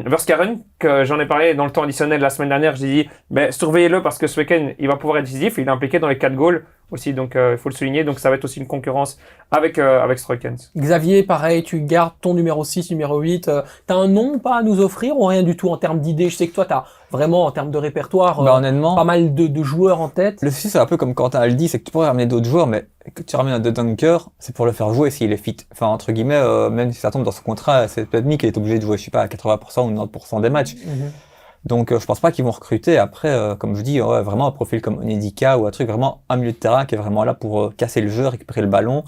Verskaren, que j'en ai parlé dans le temps additionnel la semaine dernière, j'ai dit, surveillez-le parce que ce week-end, il va pouvoir être décisif. Il est impliqué dans les 4 goals aussi, donc il faut le souligner. Donc ça va être aussi une concurrence avec Stroikens. Xavier, pareil, tu gardes ton numéro 6, numéro 8. T'as un nom pas à nous offrir ou rien du tout en termes d'idées? Je sais que toi, t'as vraiment en termes de répertoire honnêtement, pas mal de joueurs en tête. Le souci, c'est un peu comme Quentin a le dit, c'est que tu pourrais ramener d'autres joueurs, mais que tu ramènes un de Dunker, c'est pour le faire jouer s'il est fit. Enfin, entre guillemets, même si ça tombe dans son contrat, c'est peut-être mis qu'il est obligé de jouer, je sais pas, à 80% ou 90% des matchs. Donc, je pense pas qu'ils vont recruter. Après, comme je dis, vraiment un profil comme Onedika ou un truc vraiment un milieu de terrain qui est vraiment là pour casser le jeu, récupérer le ballon.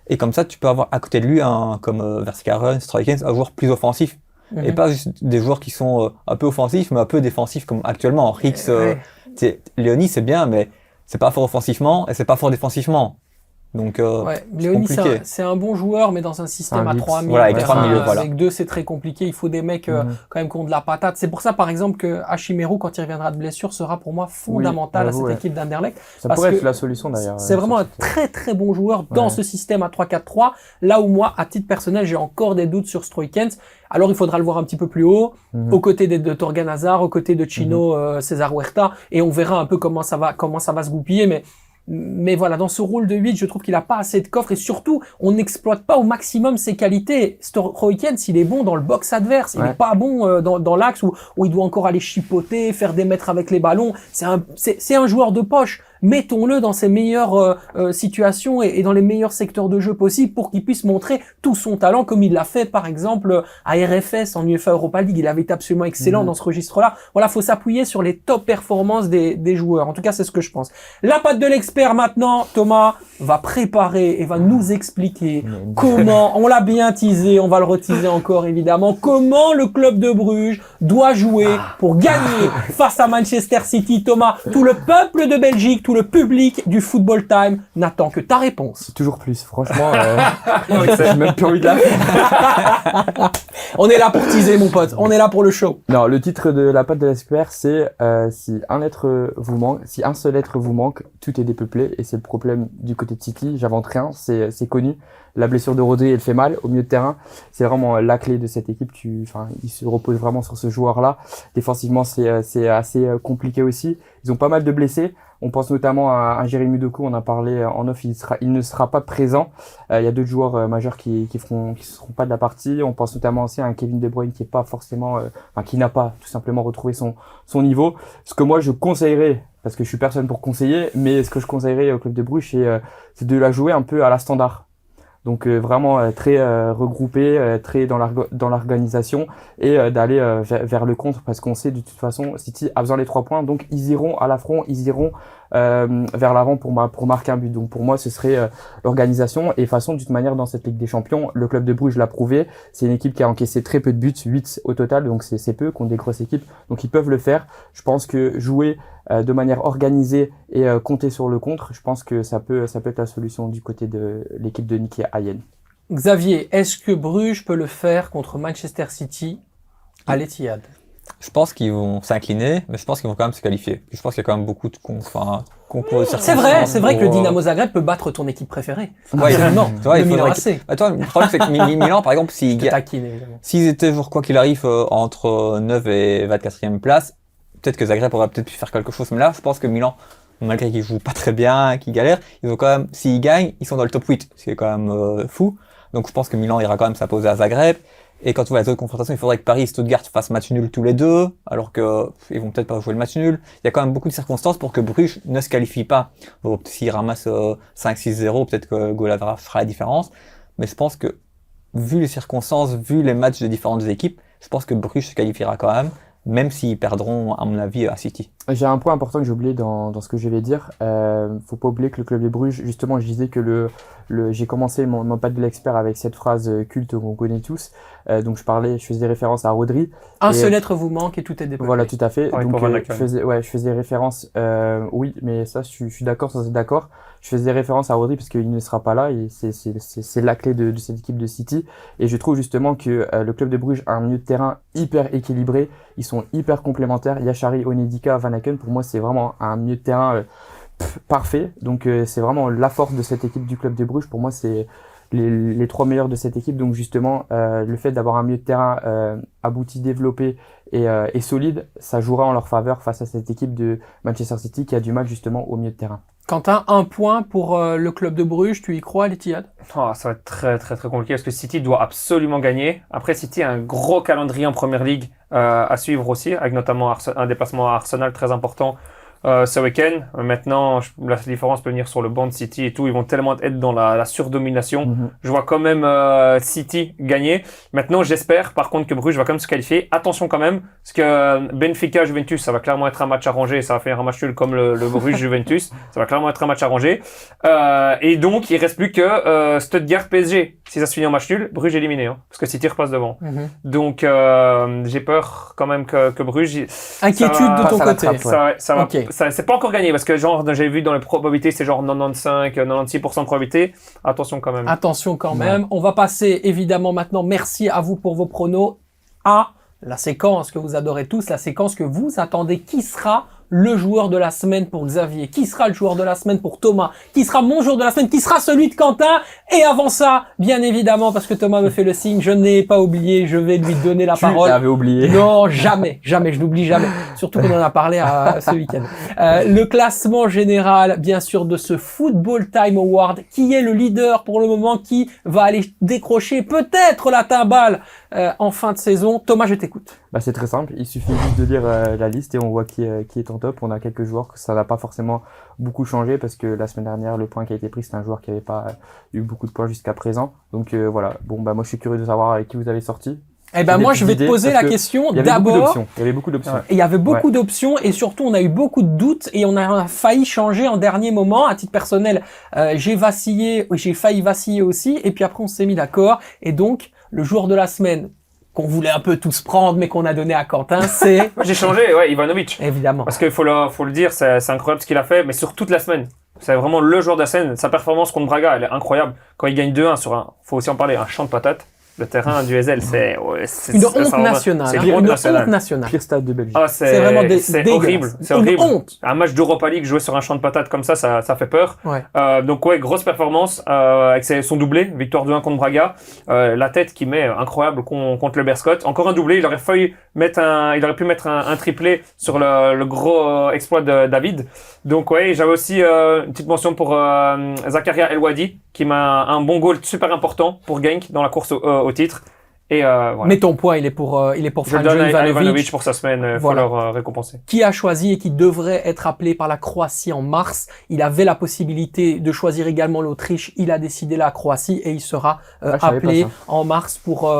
Et comme ça, tu peux avoir à côté de lui comme Verskaren, Stroikens, un joueur plus offensif. Et pas juste des joueurs qui sont un peu offensifs, mais un peu défensifs comme actuellement. Rix, Léonie, c'est bien, mais c'est pas fort offensivement et c'est pas fort défensivement. Donc, Léonie, c'est un bon joueur, mais dans un système à 3 milieux. Avec 3 milieux, voilà. Avec 2, c'est très compliqué. Il faut des mecs quand même qui ont de la patate. C'est pour ça, par exemple, que Hachimero, quand il reviendra de blessure, sera pour moi fondamental à cette équipe d'Anderlecht. Ça pourrait être la solution d'ailleurs. C'est vraiment un très très bon joueur dans ce système à 3-4-3. Là où moi, à titre personnel, j'ai encore des doutes sur Stroikens. Alors il faudra le voir un petit peu plus haut, aux côtés de Torgan Hazard, aux côtés de Chino, César Huerta, et on verra un peu comment ça va se goupiller. Mais voilà, dans ce rôle de 8, je trouve qu'il a pas assez de coffre et surtout, on n'exploite pas au maximum ses qualités. Stroikens, il est bon dans le box adverse, il est pas bon dans l'axe où il doit encore aller chipoter, faire des mètres avec les ballons. C'est un joueur de poche. Mettons-le dans ses meilleures situations et dans les meilleurs secteurs de jeu possibles pour qu'il puisse montrer tout son talent comme il l'a fait par exemple à RFS en UEFA Europa League. Il avait été absolument excellent dans ce registre-là. Voilà, faut s'appuyer sur les top performances des joueurs. En tout cas, c'est ce que je pense. La patte de l'expert maintenant, Thomas va préparer et va nous expliquer comment, on l'a bien teasé, on va le reteaser encore évidemment, comment le club de Bruges doit jouer pour gagner face à Manchester City. Thomas, tout le peuple de Belgique, tout le public du Football Time n'attend que ta réponse. Toujours plus, franchement. J'ai même plus envie de la faire. On est là pour teaser, mon pote. On est là pour le show. Non, le titre de la patte de l'expert, c'est si un seul être vous manque, tout est dépeuplé. Et c'est le problème du côté de City. J'invente rien, c'est connu. La blessure de Rodri, elle fait mal au milieu de terrain. C'est vraiment la clé de cette équipe. Il se repose vraiment sur ce joueur-là. Défensivement, c'est assez compliqué aussi. Ils ont pas mal de blessés. On pense notamment à Jérémy Doku, on a parlé en off, il ne sera pas présent. Il y a d'autres joueurs majeurs qui seront pas de la partie. On pense notamment aussi à un Kevin De Bruyne qui est pas forcément, qui n'a pas tout simplement retrouvé son niveau. Ce que moi je conseillerais, parce que je suis personne pour conseiller, mais ce que je conseillerais au club de Bruges, c'est de la jouer un peu à la standard. Donc vraiment très regroupé, très dans l'organisation et d'aller vers le contre, parce qu'on sait de toute façon City a besoin des 3 points, donc ils iront à l'affront, ils iront vers l'avant pour marquer un but. Donc pour moi ce serait l'organisation, et de toute façon de toute manière dans cette Ligue des Champions, le club de Bruges l'a prouvé, c'est une équipe qui a encaissé très peu de buts, 8 au total, donc c'est peu contre des grosses équipes, donc ils peuvent le faire. Je pense que jouer de manière organisée et compter sur le contre, je pense que ça peut être la solution du côté de l'équipe de Niki Hayen. Xavier, est-ce que Bruges peut le faire contre Manchester City à l'Etihad? Je pense qu'ils vont s'incliner, mais je pense qu'ils vont quand même se qualifier. Je pense qu'il y a quand même beaucoup de concours de circonstances. C'est vrai que le Dynamo Zagreb peut battre ton équipe préférée. Ouais, Absolument. toi, il Le Milan faudrait AC. Attends, le problème c'est que Milan, par exemple, Je te taquine, évidemment. s'ils étaient, genre, quoi qu'il arrive, entre 9 et 24e place, peut-être que Zagreb aurait peut-être pu faire quelque chose. Mais là, je pense que Milan, malgré qu'ils jouent pas très bien, qu'ils galèrent, ils ont quand même, s'ils gagnent, ils sont dans le top 8, ce qui est quand même fou. Donc je pense que Milan ira quand même s'imposer à Zagreb. Et quand tu vois les autres confrontations, il faudrait que Paris et Stuttgart fassent match nul tous les deux, alors que ils vont peut-être pas jouer le match nul. Il y a quand même beaucoup de circonstances pour que Bruges ne se qualifie pas. Bon, s'ils ramassent 5-6-0, peut-être que Golavra fera la différence. Mais je pense que, vu les circonstances, vu les matchs des différentes équipes, je pense que Bruges se qualifiera quand même s'ils perdront, à mon avis, à City. J'ai un point important que j'ai oublié dans ce que je vais dire. Faut pas oublier que le club de Bruges, justement, je disais que j'ai commencé mon pad de l'expert avec cette phrase culte qu'on connaît tous. Donc je faisais référence à Rodri. Un seul être vous manque et tout est dépeuplé. Voilà, tout à fait. Ouais, Donc pour je faisais référence. Oui, mais ça, je suis d'accord, ça c'est d'accord. Je faisais référence à Rodri parce qu'il ne sera pas là et c'est la clé de cette équipe de City. Et je trouve justement que le club de Bruges a un milieu de terrain hyper équilibré. Ils sont hyper complémentaires. Yachari, Onedika, Van Aken, pour moi, c'est vraiment un milieu de terrain parfait. Donc c'est vraiment la force de cette équipe du club de Bruges. Pour moi, c'est les 3 meilleurs de cette équipe. Donc justement, le fait d'avoir un milieu de terrain abouti, développé et solide, ça jouera en leur faveur face à cette équipe de Manchester City qui a du mal justement au milieu de terrain. Quentin, un point pour le club de Bruges, tu y crois à l'Etihad? Ça va être très très très compliqué parce que City doit absolument gagner. Après, City a un gros calendrier en Première Ligue à suivre aussi, avec notamment un déplacement à Arsenal très important ce week-end. Maintenant, la différence peut venir sur le banc de City et tout. Ils vont tellement être dans la surdomination. Mm-hmm. Je vois quand même City gagner. Maintenant, j'espère par contre que Bruges va quand même se qualifier. Attention quand même, parce que Benfica-Juventus, ça va clairement être un match arrangé. Ça va faire un match nul comme le Bruges-Juventus. Ça va clairement être un match arrangé. Et donc, il reste plus que Stuttgart-PSG. Si ça se finit en match nul, Bruges est éliminé, hein, parce que City repasse devant. Donc, j'ai peur quand même que Bruges... Inquiétude de ton côté. Ça va. Ok. C'est pas encore gagné parce que genre j'ai vu dans les probabilités c'est genre 96% de probabilité. Attention quand même. Attention quand même. On va passer évidemment maintenant, merci à vous pour vos pronos, à la séquence que vous adorez tous, la séquence que vous attendez. Qui sera le joueur de la semaine pour Xavier? Qui sera le joueur de la semaine pour Thomas? Qui sera mon joueur de la semaine? Qui sera celui de Quentin? Et avant ça, bien évidemment, parce que Thomas me fait le signe, je n'ai pas oublié, je vais lui donner la parole. Tu l'avais oublié. Non, jamais, je n'oublie jamais. Surtout qu'on en a parlé ce week-end. Le classement général, bien sûr, de ce Football Time Award, qui est le leader pour le moment, qui va aller décrocher peut-être la timbale en fin de saison. Thomas, je t'écoute. C'est très simple, il suffit juste de lire la liste et on voit qui est en top. On a quelques joueurs que ça n'a pas forcément beaucoup changé parce que la semaine dernière, le point qui a été pris, c'est un joueur qui n'avait pas eu beaucoup de points jusqu'à présent. Donc voilà, moi je suis curieux de savoir avec qui vous avez sorti. Moi je vais te poser la question d'abord. Il y avait beaucoup d'options. Il y avait beaucoup d'options et surtout on a eu beaucoup de doutes et on a failli changer en dernier moment. À titre personnel, j'ai failli vaciller aussi et puis après on s'est mis d'accord et donc le joueur de la semaine qu'on voulait un peu tous prendre, mais qu'on a donné à Quentin, c'est... J'ai changé, Ivanovic. Évidemment. Parce qu'il faut le dire, c'est incroyable ce qu'il a fait, mais sur toute la semaine. C'est vraiment le joueur de la semaine. Sa performance contre Braga, elle est incroyable. Quand il gagne 2-1 sur faut aussi en parler, un champ de patates. Le terrain du Ezel, c'est Une honte nationale. C'est hein. une honte Une nationale. honte nationale. Pire stade de Belgique. Ah, C'est vraiment c'est dégueulasse. horrible. C'est Une horrible. honte. Un match d'Europa League joué sur un champ de patates comme ça fait peur. Ouais. Donc ouais, grosse performance avec son doublé, victoire 2-1 contre Braga. La tête qui met incroyable contre le Berscott. Encore un doublé. Il aurait pu mettre un triplé sur le gros exploit de David. Donc ouais, j'avais aussi une petite mention pour Zakaria El Wadi qui m'a un bon goal super important pour Genk dans la course au titre. Et voilà. Mais ton point, il est pour Je Franjo donne à Ivanovic, Ivanovic pour sa semaine. Voilà. Faut leur récompenser. qui a choisi et qui devrait être appelé par la Croatie en mars. Il avait la possibilité de choisir également l'Autriche. Il a décidé la Croatie et il sera je savais appelé pas ça. en mars pour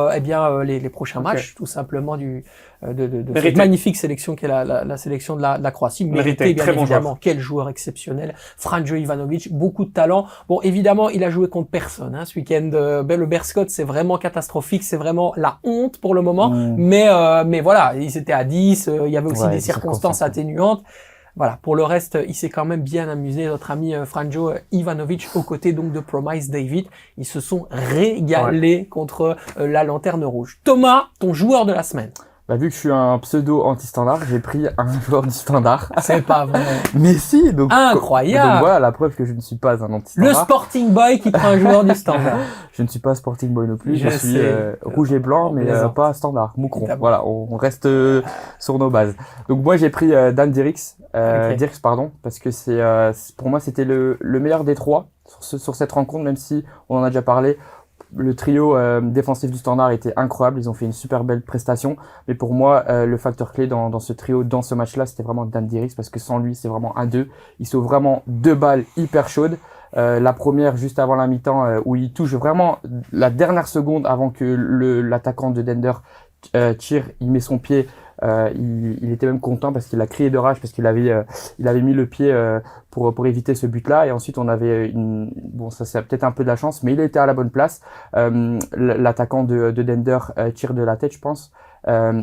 les prochains Ok. matchs, tout simplement de cette Mérité. magnifique sélection qu'est la sélection de la Croatie. Mérité. Mérité, bien Très bon évidemment. joueur. Quel joueur exceptionnel. Franjo Ivanovic, beaucoup de talent. Bon, évidemment, il a joué contre personne ce week-end. Le Berscott, c'est vraiment catastrophique. C'est vraiment la honte pour le moment. Mais voilà, ils étaient à 10. Il y avait aussi Ouais, des des circonstances circonstances. atténuantes. Voilà, pour le reste, il s'est quand même bien amusé, notre ami Franjo Ivanovic, aux côtés donc de Promise David. Ils se sont régalés contre la Lanterne Rouge. Thomas, ton joueur de la semaine. Bah, vu que je suis un pseudo anti-standard, j'ai pris un joueur du standard. C'est pas vrai. Mais si, donc Incroyable. donc voilà la preuve que je ne suis pas un Le anti-standard. Sporting Boy qui prend un joueur du Standard. Je ne suis pas Sporting Boy non plus, Je je suis sais. rouge et blanc, On mais plaisante. pas standard, moucron. Évidemment. Voilà, on reste sur nos bases. Donc moi j'ai pris Dan Dirks, Ok. Dirks pardon, parce que pour moi c'était le meilleur des trois sur cette rencontre, même si on en a déjà parlé. Le trio défensif du Standard était incroyable, ils ont fait une super belle prestation, mais pour moi le facteur clé dans ce trio, dans ce match-là, c'était vraiment Dan Dirks, parce que sans lui c'est vraiment un 2. Il sauve vraiment 2 balles hyper chaudes. La première juste avant la mi-temps où il touche vraiment la dernière seconde avant que l'attaquant de Dender tire, il met son pied. Il était même content parce qu'il a crié de rage parce qu'il avait mis le pied pour éviter ce but-là. Et ensuite on avait bon ça c'est peut-être un peu de la chance, mais il était à la bonne place. L'attaquant de Dender tire de la tête, je pense.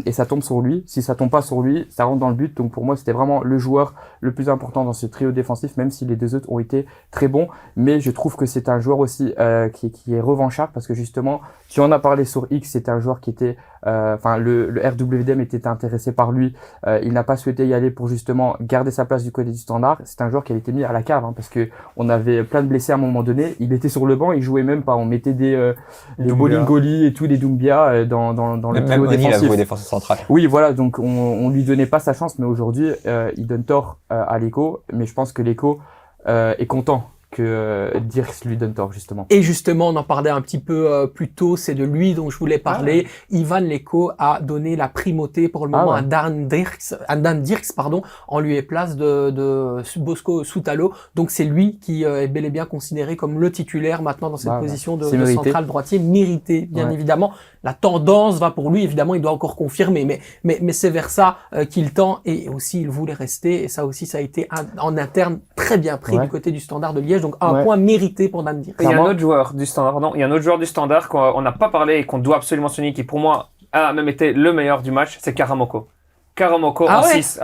Et ça tombe sur lui. Si ça tombe pas sur lui, ça rentre dans le but. Donc pour moi, c'était vraiment le joueur le plus important dans ce trio défensif, même si les deux autres ont été très bons. Mais je trouve que c'est un joueur aussi qui est revanchard parce que justement, tu en as parlé sur X, c'était un joueur qui était, le RWDM était intéressé par lui. Il n'a pas souhaité y aller pour justement garder sa place du côté du Standard. C'est un joueur qui avait été mis à la cave parce que on avait plein de blessés à un moment donné. Il était sur le banc, il jouait même pas. On mettait des Bolingoli et tout, des Doumbia dans le trio défensif. Défenseur central. Oui, voilà, donc on lui donnait pas sa chance, mais aujourd'hui, il donne tort à l'Echo, mais je pense que l'Echo est content que Dirks lui donne tort, justement. Et justement, on en parlait un petit peu plus tôt, c'est de lui dont je voulais parler. Ivan Leko a donné la primauté pour le moment à Dan Dirks, en lieu et place de Bosco Soutalo. Donc c'est lui qui est bel et bien considéré comme le titulaire maintenant dans cette position de central droitier, mérité, bien évidemment. La tendance va pour lui, évidemment, il doit encore confirmer, mais c'est vers ça qu'il tend, et aussi il voulait rester, et ça aussi, ça a été en interne très bien pris du côté du Standard de Liège. Donc un point mérité pour Dan Dirks. Il y a un autre joueur du Standard qu'on n'a pas parlé et qu'on doit absolument souligner, qui pour moi a même été le meilleur du match, c'est Karamoko. Karamoko en 6.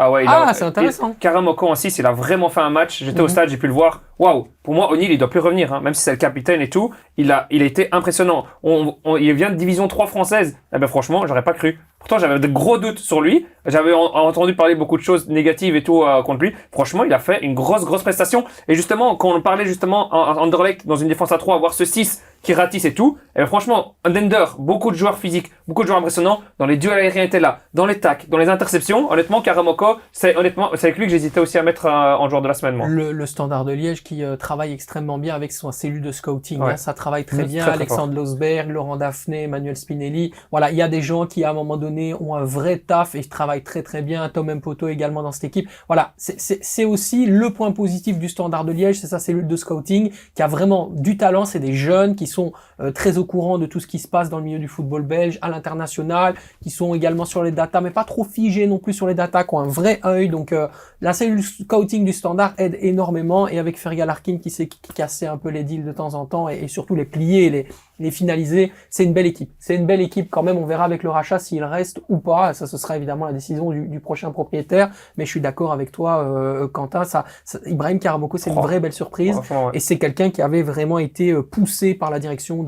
C'est intéressant. Karamoko en 6, il a vraiment fait un match. J'étais au stade, j'ai pu le voir. Waouh! Pour moi, O'Neill, il doit plus revenir, même si c'est le capitaine et tout. Il a été impressionnant. Il vient de division 3 française. Eh ben, franchement, j'aurais pas cru. Pourtant, j'avais de gros doutes sur lui. J'avais entendu parler beaucoup de choses négatives et tout contre lui. Franchement, il a fait une grosse prestation. Et justement, quand on parlait justement en Anderlecht dans une défense à 3, avoir ce 6 qui ratisse et tout, et ben, franchement, Dender, beaucoup de joueurs physiques, beaucoup de joueurs impressionnants. Dans les duels aériens, était là. Dans les tacles, dans les interceptions. Honnêtement, Karamoko, c'est avec lui que j'hésitais aussi à mettre en joueur de la semaine, moi. Le Standard de Liège qui travaille extrêmement bien avec son cellule de scouting. Ouais. Ça travaille très bien. Très Alexandre Losberg, Laurent Daphné, Emmanuel Spinelli. Voilà, il y a des gens qui à un moment donné ont un vrai taf et travaillent très bien. Tom Mpoto également dans cette équipe. Voilà, c'est aussi le point positif du Standard de Liège, c'est sa cellule de scouting qui a vraiment du talent. C'est des jeunes qui sont très au courant de tout ce qui se passe dans le milieu du football belge à l'international, qui sont également sur les datas, mais pas trop figés non plus sur les datas, qui ont un vrai œil. Donc la cellule scouting du Standard aide énormément, et avec Fergal Larkin qui sait casser un peu les deals de temps en temps et surtout les plier, les finaliser, c'est une belle équipe. C'est une belle équipe quand même. On verra avec le rachat s'il reste ou pas. Ça, ce sera évidemment la décision du prochain propriétaire. Mais je suis d'accord avec toi, Quentin. Ibrahim Karamoko, c'est une vraie belle surprise. Ouais. Et c'est quelqu'un qui avait vraiment été poussé par la direction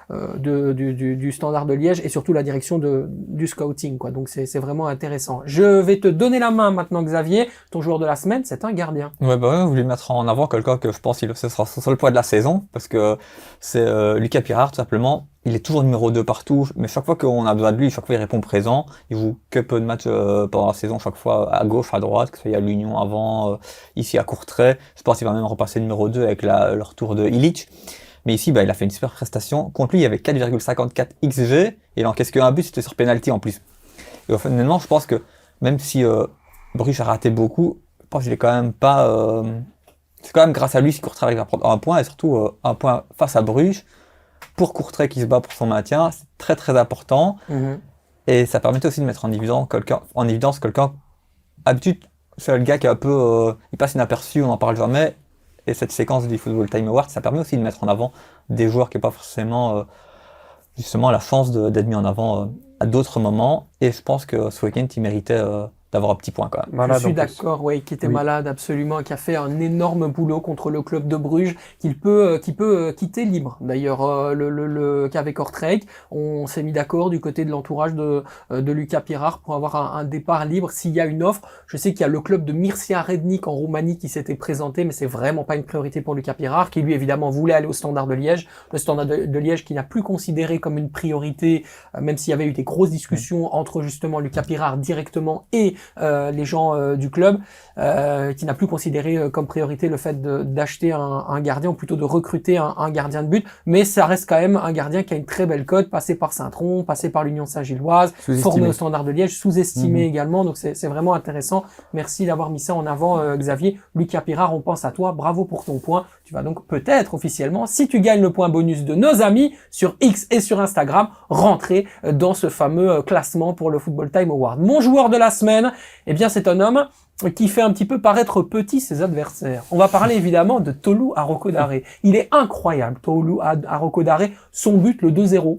du Standard de Liège et surtout la direction du scouting, quoi. Donc c'est vraiment intéressant. Je vais te donner la main maintenant, Xavier. Ton joueur de la semaine, c'est un gardien. Ouais, bah ouais, je voulais mettre en avant quelqu'un que je pense qu'il ce sera sur le point de la saison, parce que c'est Lucas Pirard, tout simplement. Il est toujours numéro 2 partout, mais chaque fois qu'on a besoin de lui, chaque fois il répond présent. Il joue que peu de matchs pendant la saison, chaque fois à gauche, à droite, que ce soit à l'Union avant, ici à Courtrai. Je pense qu'il va même repasser numéro 2 avec le retour de Illich. Mais ici, bah, il a fait une super prestation. Contre lui, il y avait 4,54 XG, et il encaisse qu'un but, c'était sur penalty en plus. Et honnêtement, je pense que même si Bruges a raté beaucoup, je pense qu'il est quand même pas... c'est quand même grâce à lui si Courtrai arrive à prendre un point, et surtout un point face à Bruges. Pour Courtrai qui se bat pour son maintien, c'est très très important. Et ça permettait aussi de mettre en évidence quelqu'un. Habitude, c'est le gars qui est un peu, il passe inaperçu, on n'en parle jamais. Et cette séquence du Football Time Award, ça permet aussi de mettre en avant des joueurs qui n'ont pas forcément justement la chance d'être mis en avant à d'autres moments. Et je pense que ce week-end, il méritait d'avoir un petit point quand même. Malade, je suis d'accord, oui, qui était malade absolument, qui a fait un énorme boulot contre le club de Bruges, qui peut quitter libre. D'ailleurs, qu'avec Kortrijk, on s'est mis d'accord du côté de l'entourage de Lucas Pirard pour avoir un départ libre s'il y a une offre. Je sais qu'il y a le club de Mircea Rednik en Roumanie qui s'était présenté, mais c'est vraiment pas une priorité pour Lucas Pirard, qui lui évidemment voulait aller au Standard de Liège. Le Standard de Liège qui n'a plus considéré comme une priorité, même s'il y avait eu des grosses discussions entre justement Lucas Pirard directement et les gens du club, qui n'a plus considéré comme priorité le fait d'acheter un gardien, ou plutôt de recruter un gardien de but, mais ça reste quand même un gardien qui a une très belle cote, passé par Saint-Tron, passé par l'Union Saint-Gilloise, formé au Standard de Liège, sous-estimé également, donc c'est vraiment intéressant. Merci d'avoir mis ça en avant, Xavier. Lucas Pirard, on pense à toi, bravo pour ton point. Tu vas donc peut-être officiellement, si tu gagnes le point bonus de nos amis sur X et sur Instagram, rentrer dans ce fameux classement pour le Football Time Award. Mon joueur de la semaine, eh bien c'est un homme qui fait un petit peu paraître petit ses adversaires. On va parler évidemment de Tolu Arokodare. Il est incroyable, Tolu Arokodare. Son but, le 2-0.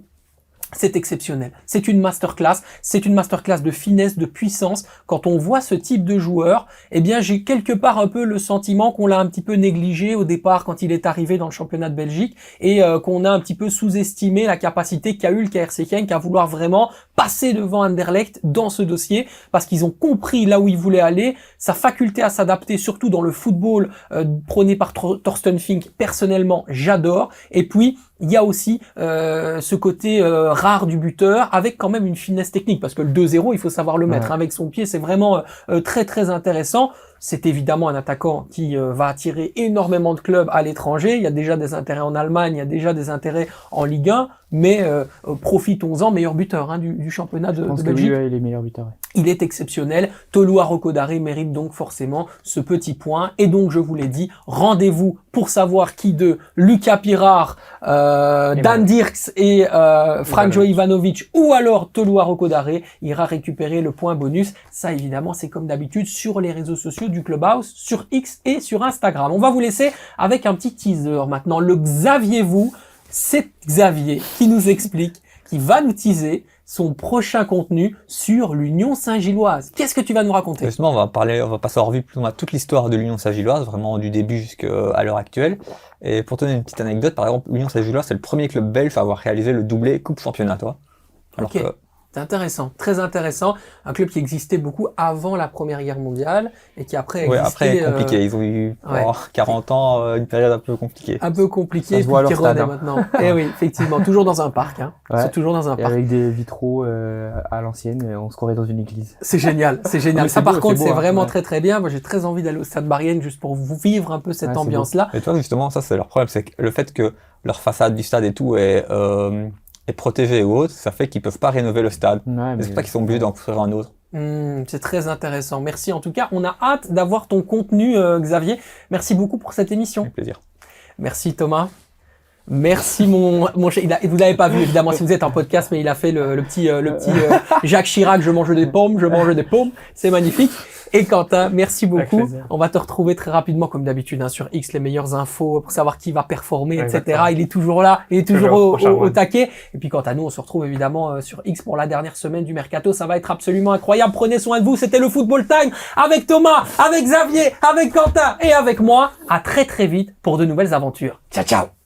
C'est exceptionnel. C'est une masterclass. C'est une masterclass de finesse, de puissance. Quand on voit ce type de joueur, eh bien, j'ai quelque part un peu le sentiment qu'on l'a un petit peu négligé au départ quand il est arrivé dans le championnat de Belgique et qu'on a un petit peu sous-estimé la capacité qu'a eu le KRC Genk à vouloir vraiment passer devant Anderlecht dans ce dossier parce qu'ils ont compris là où ils voulaient aller, sa faculté à s'adapter, surtout dans le football prôné par Thorsten Fink. Personnellement, j'adore. Et puis, il y a aussi ce côté rare du buteur avec quand même une finesse technique parce que le 2-0, il faut savoir le mettre avec son pied, c'est vraiment très très intéressant. C'est évidemment un attaquant qui va attirer énormément de clubs à l'étranger. Il y a déjà des intérêts en Allemagne, il y a déjà des intérêts en Ligue 1, mais profitons-en, meilleur buteur du championnat de Belgique. Oui, il est meilleur buteur. Il est exceptionnel. Tolu Arokodare mérite donc forcément ce petit point. Et donc, je vous l'ai dit, rendez-vous pour savoir qui de Lucas Pirard, Dan Dirks et Franjo Ivanovic ou alors Tolu Arokodare ira récupérer le point bonus. Ça, évidemment, c'est comme d'habitude sur les réseaux sociaux du Clubhouse, sur X et sur Instagram. On va vous laisser avec un petit teaser maintenant. Le Xavier-vous, c'est Xavier qui nous explique, qui va nous teaser son prochain contenu sur l'Union Saint-Gilloise. Qu'est-ce que tu vas nous raconter? Justement, on va passer en revue toute l'histoire de l'Union Saint-Gilloise, vraiment du début jusqu'à l'heure actuelle. Et pour te donner une petite anecdote, par exemple, l'Union Saint-Gilloise, c'est le premier club belge à avoir réalisé le doublé Coupe Championnat, toi. Alors ok. C'est intéressant, très intéressant. Un club qui existait beaucoup avant la Première Guerre mondiale et qui après existait... Ouais, après compliqué. Ils ont eu 40 ans, une période un peu compliquée. Un peu compliquée, puis qui renaît maintenant. Et oui, effectivement, toujours dans un parc. Hein. Ouais. C'est toujours dans un parc. Avec des vitraux à l'ancienne, on se croirait dans une église. C'est génial, c'est génial. Ça, par contre, c'est vraiment très très bien. Moi, j'ai très envie d'aller au Stade Marienne juste pour vous vivre un peu cette ambiance-là. Et toi, justement, ça, c'est leur problème. C'est que le fait que leur façade du stade et tout est protégé ou autre, ça fait qu'ils peuvent pas rénover le stade. C'est pour ça qu'ils sont obligés d'en construire un autre. C'est très intéressant. Merci en tout cas. On a hâte d'avoir ton contenu, Xavier. Merci beaucoup pour cette émission. Avec plaisir. Merci Thomas. Merci mon vous l'avez pas vu évidemment si vous êtes en podcast, mais il a fait le petit Jacques Chirac, je mange des pommes. C'est magnifique. Et Quentin, merci beaucoup. On va te retrouver très rapidement comme d'habitude sur X, les meilleures infos pour savoir qui va performer, etc. Il est toujours là, il est toujours au taquet. Et puis quant à nous, on se retrouve évidemment sur X pour la dernière semaine du Mercato. Ça va être absolument incroyable. Prenez soin de vous. C'était le Football Time avec Thomas, avec Xavier, avec Quentin et avec moi. À très très vite pour de nouvelles aventures. Ciao ciao.